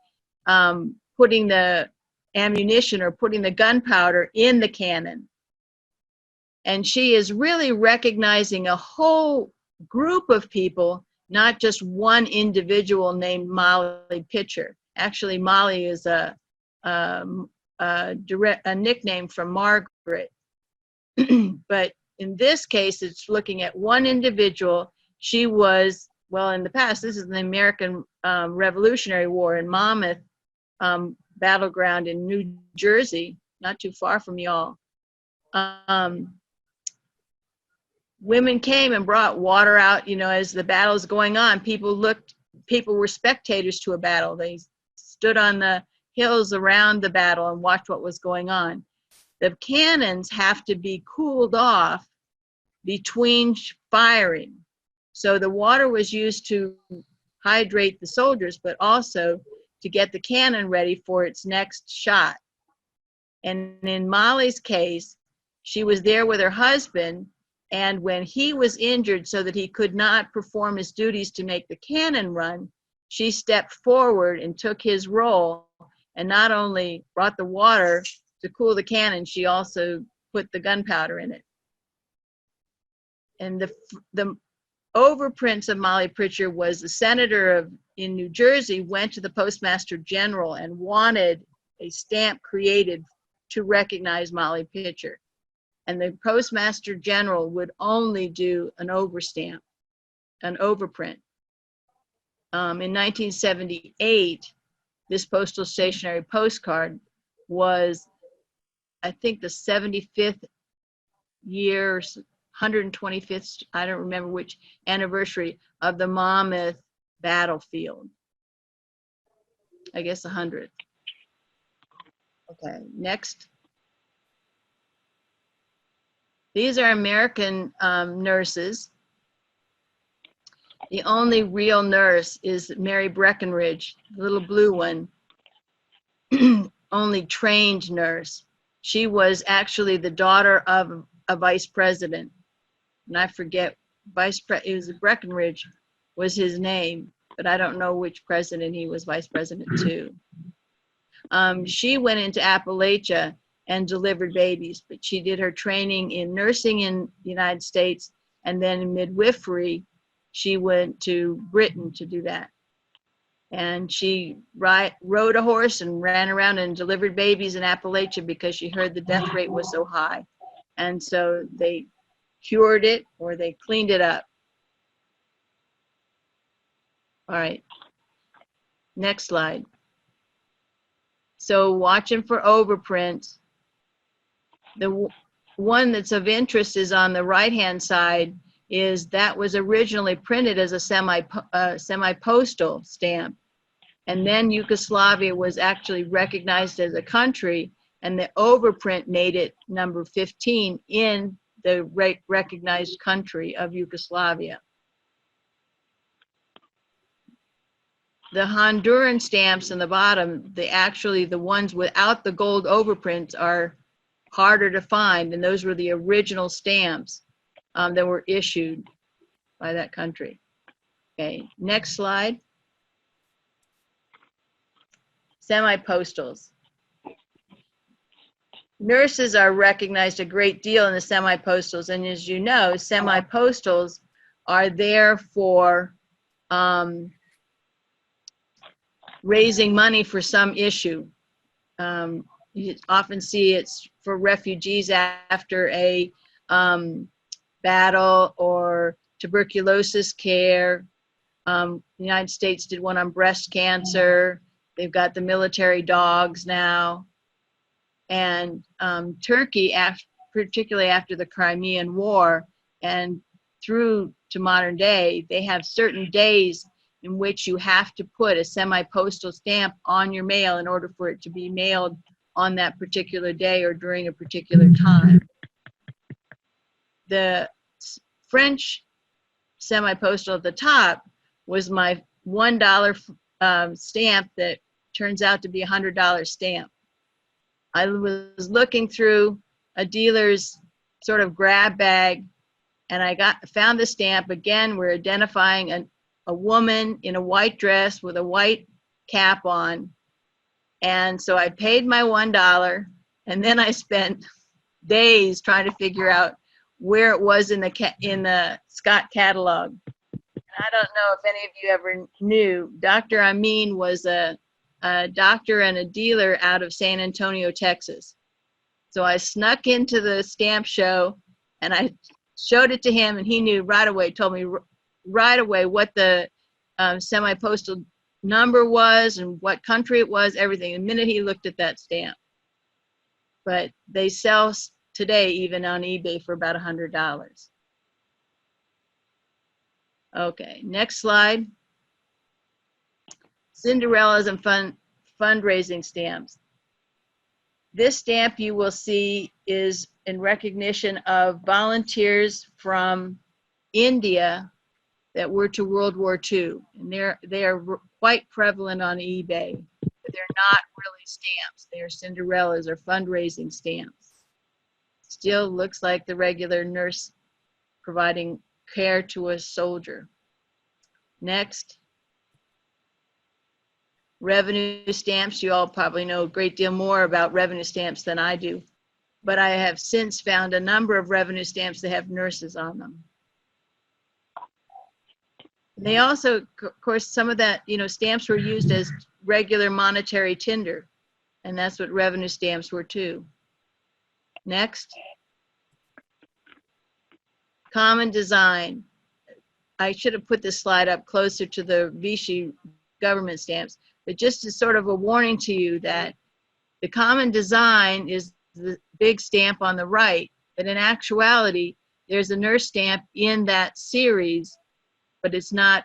putting the ammunition or putting the gunpowder in the cannon. And she is really recognizing a whole group of people, not just one individual named Molly Pitcher. Actually, Molly is a nickname from Margaret. But in this case, it's looking at one individual. She was, well, in the past, this is the American Revolutionary War in Monmouth battleground in New Jersey, not too far from y'all. Women came and brought water out, you know, as the battle's going on. People were spectators to a battle. They stood on the hills around the battle and watched what was going on. The cannons have to be cooled off between firing. So the water was used to hydrate the soldiers, but also to get the cannon ready for its next shot. And in Molly's case, she was there with her husband, and when he was injured so that he could not perform his duties to make the cannon run, she stepped forward and took his role, and not only brought the water to cool the cannon, she also put the gunpowder in it. And the overprints of Molly Pritchard was the senator in New Jersey went to the Postmaster General and wanted a stamp created to recognize Molly Pritchard. And the Postmaster General would only do an overstamp, an overprint. In 1978, this postal stationery postcard was, I think, the 75th year, 125th, I don't remember which anniversary of the Monmouth battlefield. I guess 100th. Okay, next. These are American nurses. The only real nurse is Mary Breckenridge, the little blue one, only trained nurse. She was actually the daughter of a vice president. And I forget, it was Breckenridge was his name, but I don't know which president he was vice president to. She went into Appalachia and delivered babies, but she did her training in nursing in the United States, and then in midwifery, she went to Britain to do that. And she rode a horse and ran around and delivered babies in Appalachia because she heard the death rate was so high. And so they cured it, or they cleaned it up. All right, next slide. So watching for overprints. The one that's of interest is on the right-hand side, is that was originally printed as a semi-postal stamp. And then Yugoslavia was actually recognized as a country, and the overprint made it number 15 in the recognized country of Yugoslavia. The Honduran stamps in the bottom, the ones without the gold overprints are harder to find, and those were the original stamps that were issued. by that country. Okay, next slide. Semi-postals. Nurses are recognized a great deal in the semi-postals, and as you know, semi-postals are there for raising money for some issue. You often see it's for refugees after a battle or tuberculosis care. The United States did one on breast cancer. They've got the military dogs now. And Turkey, particularly after the Crimean War and through to modern day, they have certain days in which you have to put a semi-postal stamp on your mail in order for it to be mailed on that particular day or during a particular time. The French semi-postal at the top was my $1 stamp that turns out to be a $100 stamp. I was looking through a dealer's sort of grab bag, and I found the stamp. Again, we're identifying a woman in a white dress with a white cap on. And so I paid my $1, and then I spent days trying to figure out where it was in the Scott catalog. I don't know if any of you ever knew, Dr. Amin was a doctor and a dealer out of San Antonio, Texas. So I snuck into the stamp show and I showed it to him, and he knew right away, told me right away what the semi-postal number was and what country it was, everything, the minute he looked at that stamp. But they sell today even on eBay for about $100. Okay, next slide. Cinderellas and fundraising stamps. This stamp you will see is in recognition of volunteers from India that were to World War II. And they are quite prevalent on eBay. But they're not really stamps. They're Cinderellas or fundraising stamps. Still looks like the regular nurse providing care to a soldier. Next. Revenue stamps. You all probably know a great deal more about revenue stamps than I do. But I have since found a number of revenue stamps that have nurses on them. They also, of course, some of that, stamps were used as regular monetary tender. And that's what revenue stamps were too. Next. Common design. I should have put this slide up closer to the Vichy government stamps, but just as sort of a warning to you that the common design is the big stamp on the right, but in actuality, there's a nurse stamp in that series, but it's not,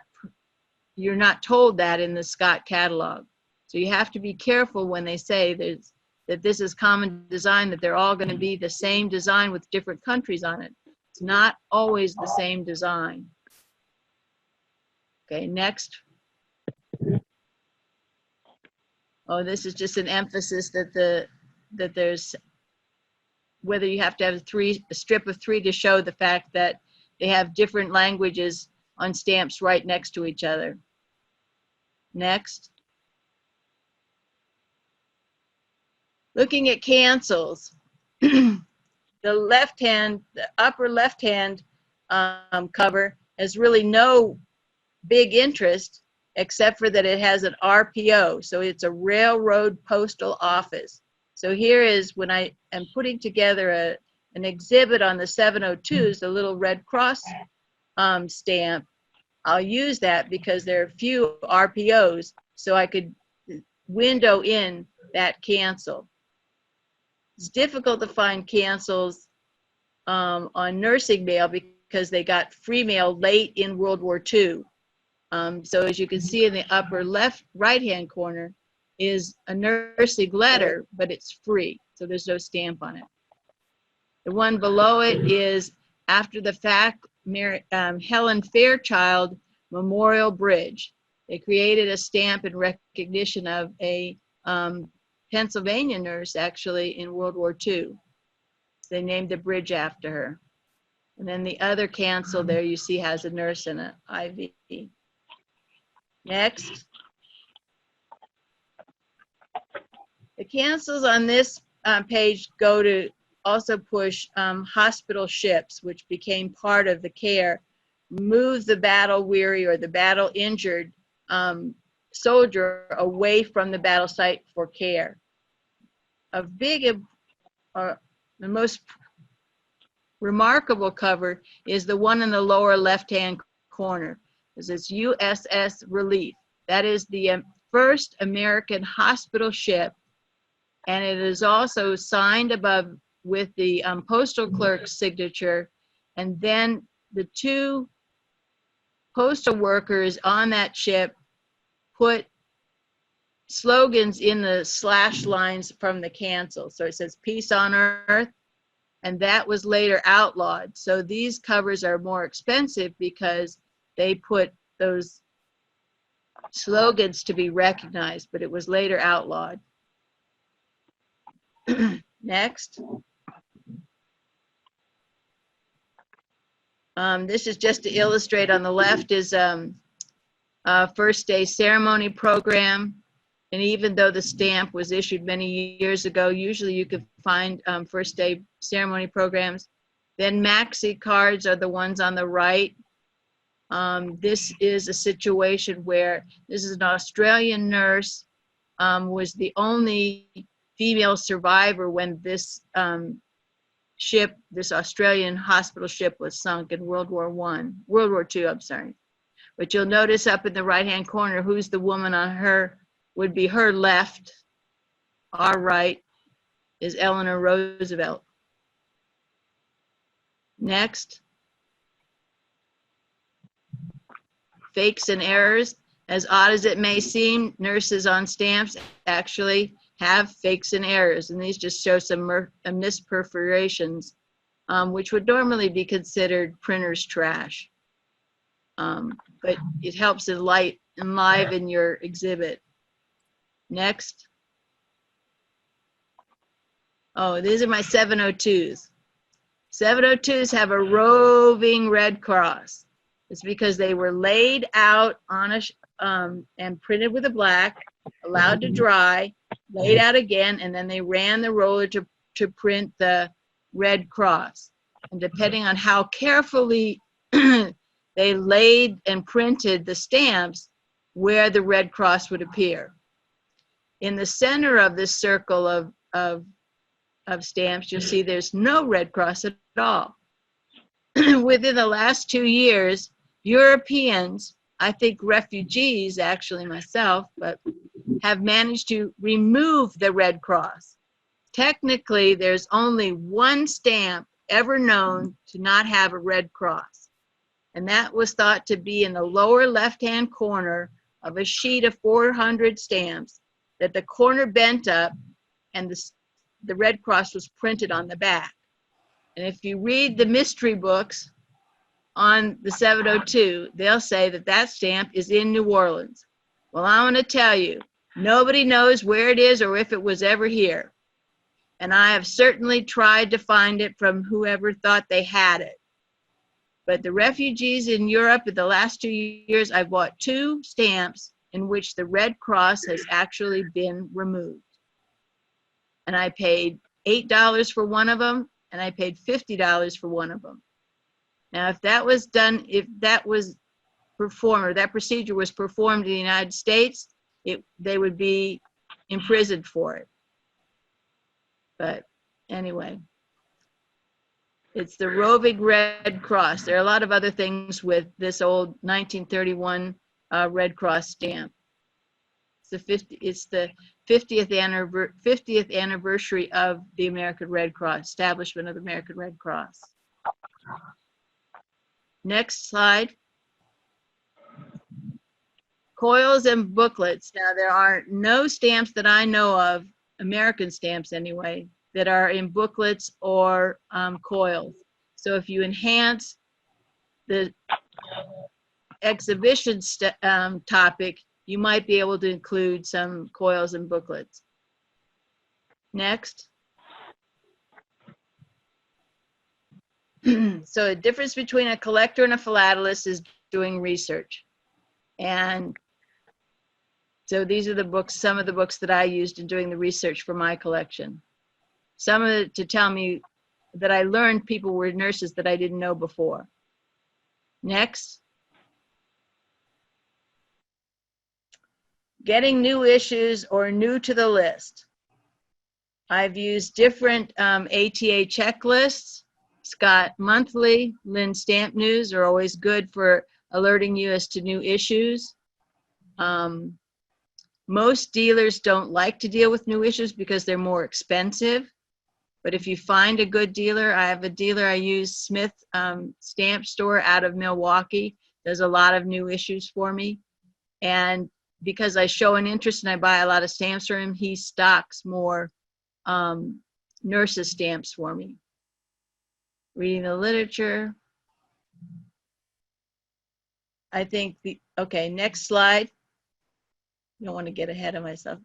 you're not told that in the Scott catalog. So you have to be careful when they say that this is common design, that they're all going to be the same design with different countries on it. It's not always the same design. Okay, next. Oh, this is just an emphasis that there's, whether you have to have a strip of 3 to show the fact that they have different languages on stamps right next to each other. Next. Looking at cancels. The upper left-hand cover has really no big interest except for that it has an RPO. So it's a railroad postal office. So here is when I am putting together an exhibit on the 702s, the little Red Cross stamp. I'll use that because there are few RPOs, so I could window in that cancel. It's difficult to find cancels on nursing mail because they got free mail late in World War II. So as you can see in the upper right-hand corner is a nursing letter, but it's free, so there's no stamp on it. The one below it is after the fact, Helen Fairchild Memorial Bridge. They created a stamp in recognition of a Pennsylvania nurse actually in World War II. They named the bridge after her. And then the other cancel there you see has a nurse and an IV. Next. The cancels on this page go to also push hospital ships, which became part of the care, move the battle weary or the battle injured soldier away from the battle site for care. A big, the most remarkable cover is the one in the lower left-hand corner. This is Uss Relief. That is the first American hospital ship, and it is also signed above with the postal clerk's signature, and then the two postal workers on that ship put slogans in the slash lines from the cancel. So it says peace on earth, and that was later outlawed. So these covers are more expensive because they put those slogans to be recognized, but it was later outlawed. Next. This is just to illustrate. On the left is first day ceremony program. And even though the stamp was issued many years ago, usually you could find first day ceremony programs. Then maxi cards are the ones on the right. This is a situation where this is an Australian nurse, was the only female survivor when this ship, this Australian hospital ship, was sunk in World War II, I'm sorry. But you'll notice up in the right-hand corner, who's the woman on her, would be her left. Our right is Eleanor Roosevelt. Next. Fakes and errors. As odd as it may seem, nurses on stamps actually have fakes and errors, and these just show some misperforations, which would normally be considered printer's trash. But it helps enliven your exhibit. Next. Oh, these are my 702s. 702s have a roving red cross. It's because they were laid out on a and printed with a black, allowed to dry, laid out again, and then they ran the roller to print the red cross. And depending on how carefully they laid and printed the stamps, where the red cross would appear. In the center of this circle of stamps, you'll see there's no red cross at all. Within the last 2 years, Europeans, I think refugees, actually myself, but have managed to remove the red cross. Technically, there's only one stamp ever known to not have a red cross, and that was thought to be in the lower left-hand corner of a sheet of 400 stamps that the corner bent up and the red cross was printed on the back. And if you read the mystery books on the 702, they'll say that that stamp is in New Orleans. Well, I want to tell you, nobody knows where it is or if it was ever here. And I have certainly tried to find it from whoever thought they had it. But the refugees in Europe in the last 2 years, I bought 2 stamps in which the red cross has actually been removed. And I paid $8 for one of them, and I paid $50 for one of them. Now, if that was done, if that was performed, or that procedure was performed in the United States, they would be imprisoned for it. But anyway, it's the roving red cross. There are a lot of other things with this old 1931 Red Cross stamp. It's the 50th anniversary of the American Red Cross, establishment of the American Red Cross. Next slide. Coils and booklets. Now, there are no stamps that I know of, American stamps anyway, that are in booklets or coils. So if you enhance the exhibition topic, you might be able to include some coils and booklets. Next. So the difference between a collector and a philatelist is doing research. And so these are the books, some of the books that I used in doing the research for my collection. Some of it to tell me that I learned people were nurses that I didn't know before. Next. Getting new issues or new to the list. I've used different ATA checklists. Scott Monthly, Lynn Stamp News are always good for alerting you as to new issues. Most dealers don't like to deal with new issues because they're more expensive. But if you find a good dealer, I have a dealer I use, Smith Stamp Store out of Milwaukee, does a lot of new issues for me. And because I show an interest and I buy a lot of stamps from him, he stocks more nurses stamps for me. Reading the literature. I think okay, next slide. I don't want to get ahead of myself.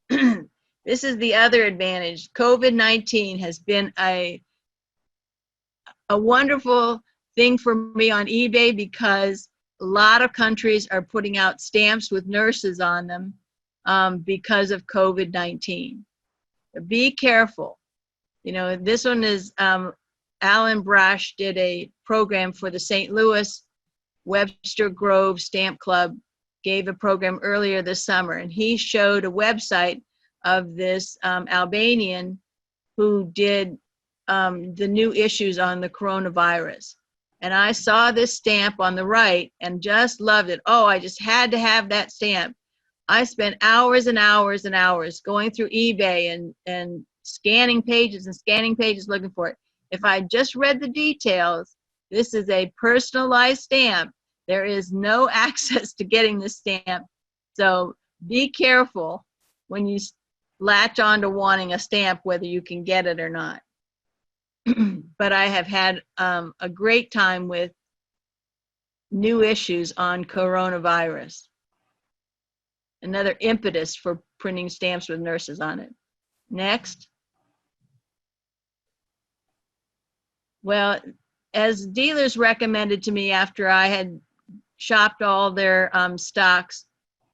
This is the other advantage. COVID-19 has been a wonderful thing for me on eBay because a lot of countries are putting out stamps with nurses on them because of COVID-19. Be careful. You know, this one is Alan Brash did a program for the St. Louis Webster Grove Stamp Club, gave a program earlier this summer, and he showed a website of this Albanian who did the new issues on the coronavirus. And I saw this stamp on the right and just loved it. Oh, I just had to have that stamp. I spent hours and hours and hours going through eBay and scanning pages looking for it. If I just read the details, this is a personalized stamp. There is no access to getting this stamp. So be careful when you latch on to wanting a stamp, whether you can get it or not. But I have had a great time with new issues on coronavirus. Another impetus for printing stamps with nurses on it. Next. Well, as dealers recommended to me after I had shopped all their stocks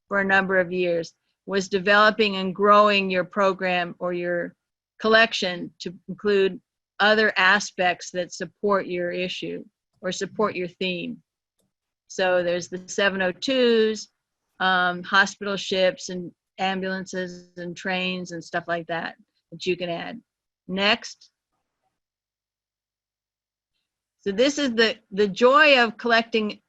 for a number of years, was developing and growing your program or your collection to include other aspects that support your issue or support your theme. So there's the 702s, hospital ships and ambulances and trains and stuff like that you can add. Next. So this is the joy of collecting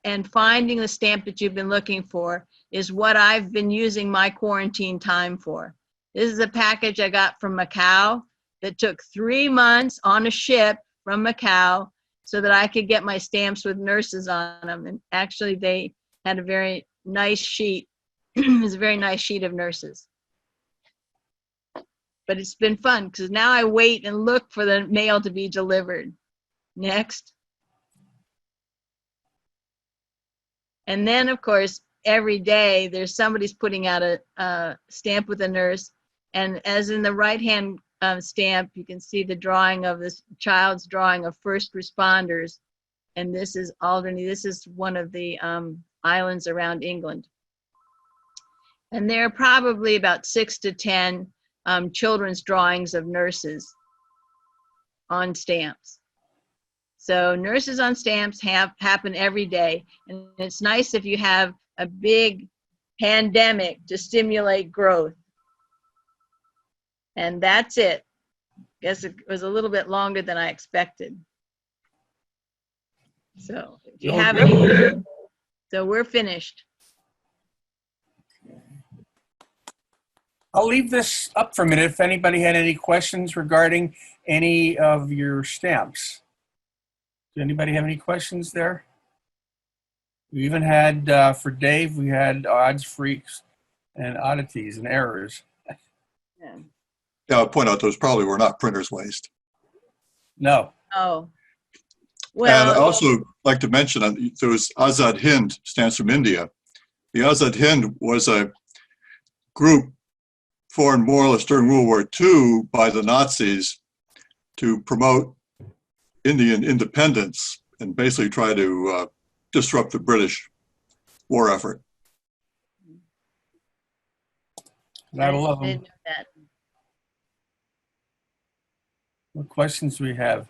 and finding the stamp that you've been looking for is what I've been using my quarantine time for. This is a package I got from Macau that took 3 months on a ship from Macau so that I could get my stamps with nurses on them. And actually they had a very nice sheet. It was a very nice sheet of nurses. But it's been fun because now I wait and look for the mail to be delivered. Next. And then, of course, every day there's somebody's putting out a stamp with a nurse. And as in the right-hand stamp, you can see the drawing of this child's drawing of first responders. And this is Alderney. This is one of the islands around England. And there are probably about 6 to 10 children's drawings of nurses on stamps. So nurses on stamps happen every day. And it's nice if you have a big pandemic to stimulate growth. And that's it. Guess it was a little bit longer than I expected. So if you have any, so we're finished. I'll leave this up for a minute if anybody had any questions regarding any of your stamps. Does anybody have any questions there? We even had, for Dave, we had odds, freaks, and oddities and errors. Yeah. Yeah, I'll point out those probably were not printer's waste. No. Oh. And I Well, also like to mention there was Azad Hind stamps from India. The Azad Hind was a group formed more or less during World War II by the Nazis to promote Indian independence and basically try to disrupt the British war effort. Gotta love I them. didn't know that. What questions do we have?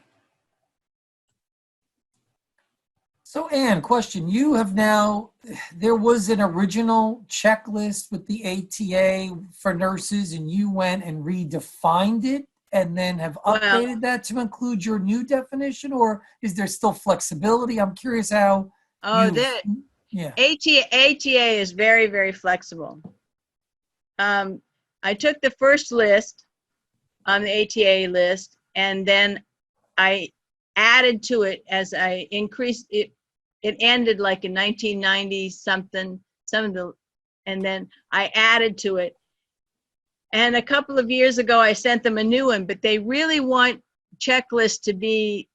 So Anne, question, you have now, there was an original checklist with the ATA for nurses and you went and redefined it and then have Well- updated that to include your new definition, or is there still flexibility? I'm curious how Oh, you've- yeah. ATA is very, very flexible. I took the first list on the ATA list, and then I added to it as I increased it. It ended like in 1990 something, and then I added to it. And a couple of years ago, I sent them a new one, but they really want checklist to be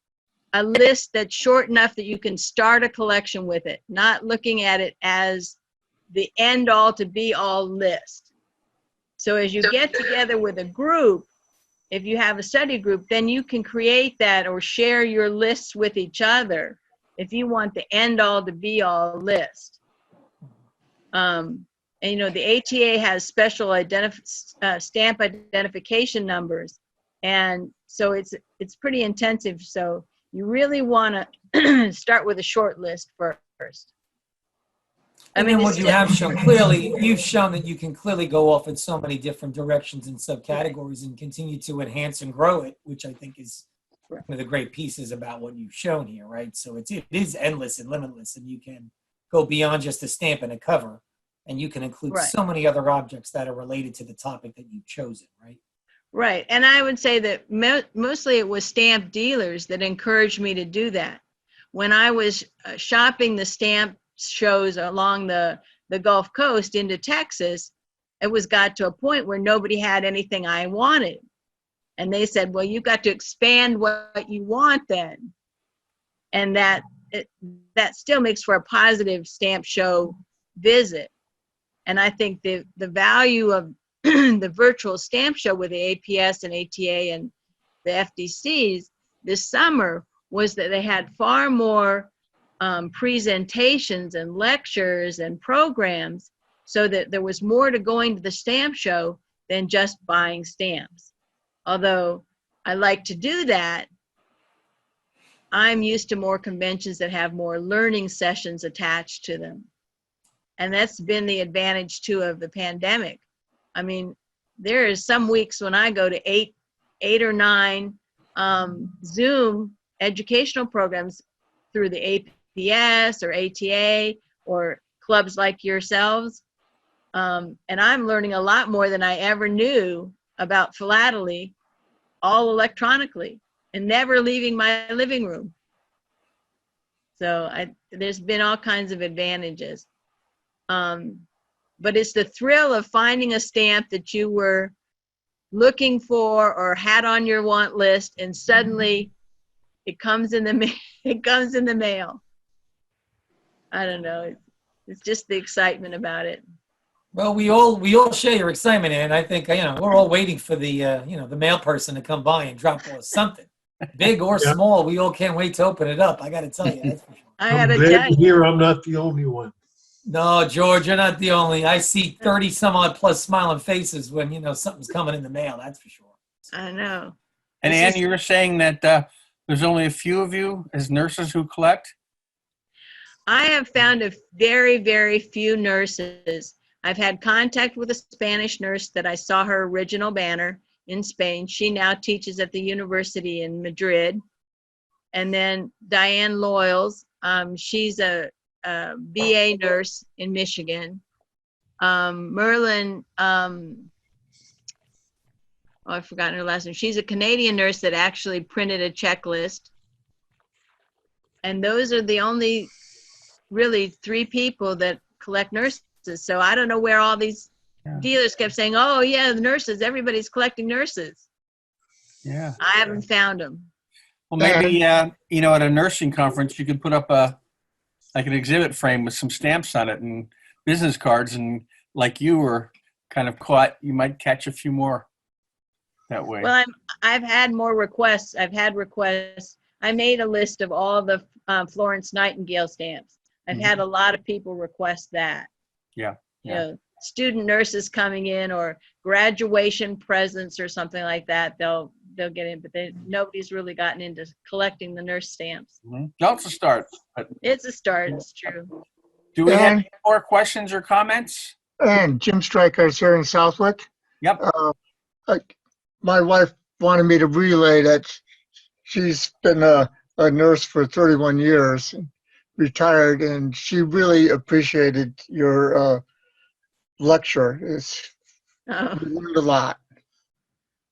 a list that's short enough that you can start a collection with it, not looking at it as the end all to be all list. So as you get together with a group, if you have a study group, then you can create that or share your lists with each other if you want the end all to be all list. And you know, the ATA has special stamp identification numbers, and so it's pretty intensive. So you really want to start with a short list first. And then what you have shown, clearly, you've shown that you can clearly go off in so many different directions and subcategories and continue to enhance and grow it, which I think is one of the great pieces about what you've shown here, right? So it is endless and limitless, and you can go beyond just a stamp and a cover, and you can include so many other objects that are related to the topic that you've chosen, right? Right, and I would say that mostly it was stamp dealers that encouraged me to do that. When I was shopping the stamp shows along the Gulf Coast into Texas, it got to a point where nobody had anything I wanted. And they said, well, you've got to expand what you want then. And that still makes for a positive stamp show visit. And I think the value of the virtual stamp show with the APS and ATA and the FDCs this summer was that they had far more presentations and lectures and programs, so that there was more to going to the stamp show than just buying stamps. Although I like to do that, I'm used to more conventions that have more learning sessions attached to them. And that's been the advantage too of the pandemic. I mean, there is some weeks when I go to eight or nine Zoom educational programs through the APS or ATA or clubs like yourselves. And I'm learning a lot more than I ever knew about philately, all electronically, and never leaving my living room. So there's been all kinds of advantages. But it's the thrill of finding a stamp that you were looking for or had on your want list, and suddenly it comes in the mail. I don't know. It's just the excitement about it. Well, we all share your excitement, and I think we're all waiting for the the mail person to come by and drop us something, big or small. We all can't wait to open it up. I got to tell you, that's for sure. I'm glad to hear I'm not the only one. No, George, you're not the only. I see 30 some odd plus smiling faces when something's coming in the mail. That's for sure. I know. And Anne, you were saying that there's only a few of you as nurses who collect? I have found a very, very few nurses. I've had contact with a Spanish nurse that I saw her original banner in Spain. She now teaches at the university in Madrid. And then Diane Loyles, she's a BA nurse in Michigan. Merlin, I've forgotten her last name. She's a Canadian nurse that actually printed a checklist. And those are the only really 3 people that collect nurses. So I don't know where all these dealers kept saying, oh yeah, the nurses, everybody's collecting nurses. Yeah. I haven't found them. Well, maybe, at a nursing conference, you could put up like an exhibit frame with some stamps on it and business cards, and like you were kind of caught, you might catch a few more that way. Well, I've had more requests. I've had requests. I made a list of all the Florence Nightingale stamps. I've had a lot of people request that. Yeah, You know, student nurses coming in or graduation presents or something like that, they'll get in, but nobody's really gotten into collecting the nurse stamps. That's a start. But It's a start, it's true. do we have any more questions or comments? And Jim Stryker's here in Southwick. Yep. My wife wanted me to relay that she's been a nurse for 31 years, retired, and she really appreciated your lecture. We learned a lot.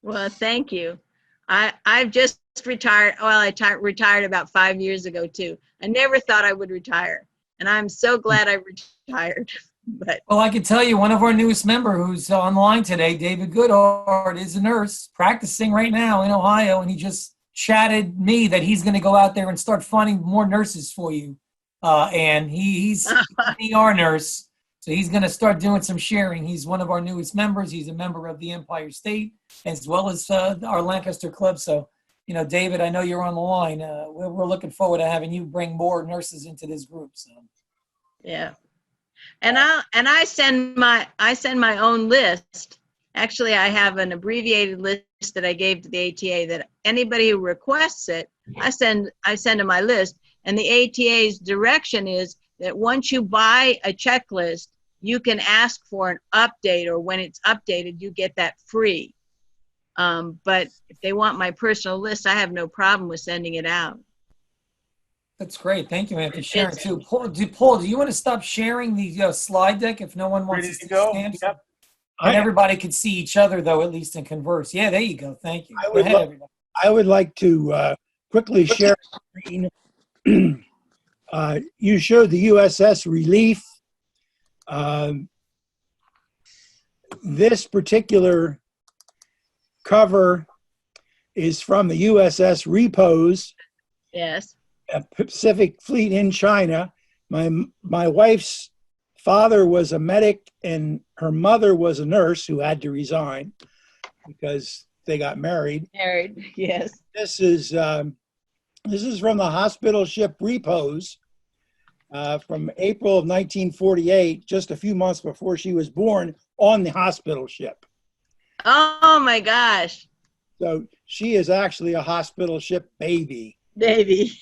Well, thank you. I've just retired. Well, I retired about 5 years ago too. I never thought I would retire, and I'm so glad I retired. But Well, I can tell you one of our newest member who's online today, David Goodhard, is a nurse practicing right now in Ohio, and he just chatted me that he's going to go out there and start finding more nurses for you. And he's an ER nurse, so he's going to start doing some sharing. He's one of our newest members. He's a member of the Empire State as well as our Lancaster Club. So, you know, David, I know you're on the line. We're looking forward to having you bring more nurses into this group. So. yeah. And I send my own list. Actually, I have an abbreviated list that I gave to the ATA that anybody who requests it, I send them my list. And the ATA's direction is that once you buy a checklist, you can ask for an update, or when it's updated, you get that free. But if they want my personal list, I have no problem with sending it out. That's great. Thank you, man, for sharing too. Paul, do you want to stop sharing the slide deck if no one wants Ready to to see go? stamps? Yep. And everybody can see each other, though, at least, and converse. Yeah, there you go. Thank you. I Go would ahead, love- everybody. I would like to quickly share the screen. You showed the USS Relief. This particular cover is from the USS Repose, Yes. a Pacific Fleet in China. My wife's father was a medic and her mother was a nurse who had to resign because they got married. Married. Yes. This is from the hospital ship Repose from April of 1948, just a few months before she was born on the hospital ship. Oh my gosh. So she is actually a hospital ship baby. Baby.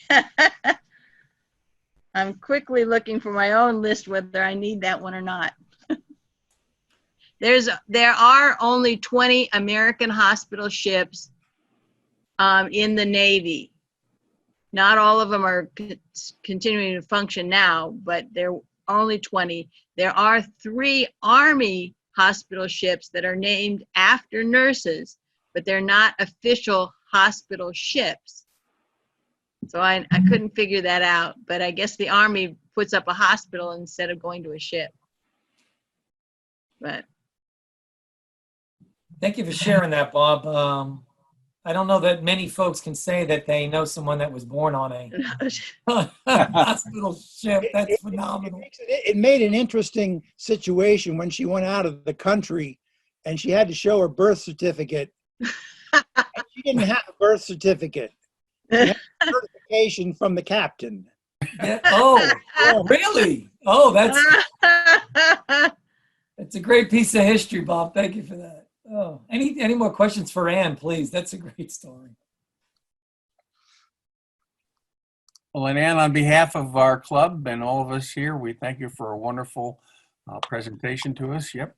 I'm quickly looking for my own list, whether I need that one or not. There are only 20 American hospital ships in the Navy. Not all of them are continuing to function now, but there are only 20. There are 3 Army hospital ships that are named after nurses, but they're not official hospital ships. So I couldn't figure that out, but I guess the Army puts up a hospital instead of going to a ship. But Thank you for sharing that, Bob. I don't know that many folks can say that they know someone that was born on a hospital ship. That's phenomenal. It made an interesting situation when she went out of the country and she had to show her birth certificate. And she didn't have a birth certificate. She had a certification from the captain. Yeah. Oh, really? Oh, that's a great piece of history, Bob. Thank you for that. Oh, any more questions for Ann, please? That's a great story. Well, and Ann, on behalf of our club and all of us here, we thank you for a wonderful presentation to us. Yep.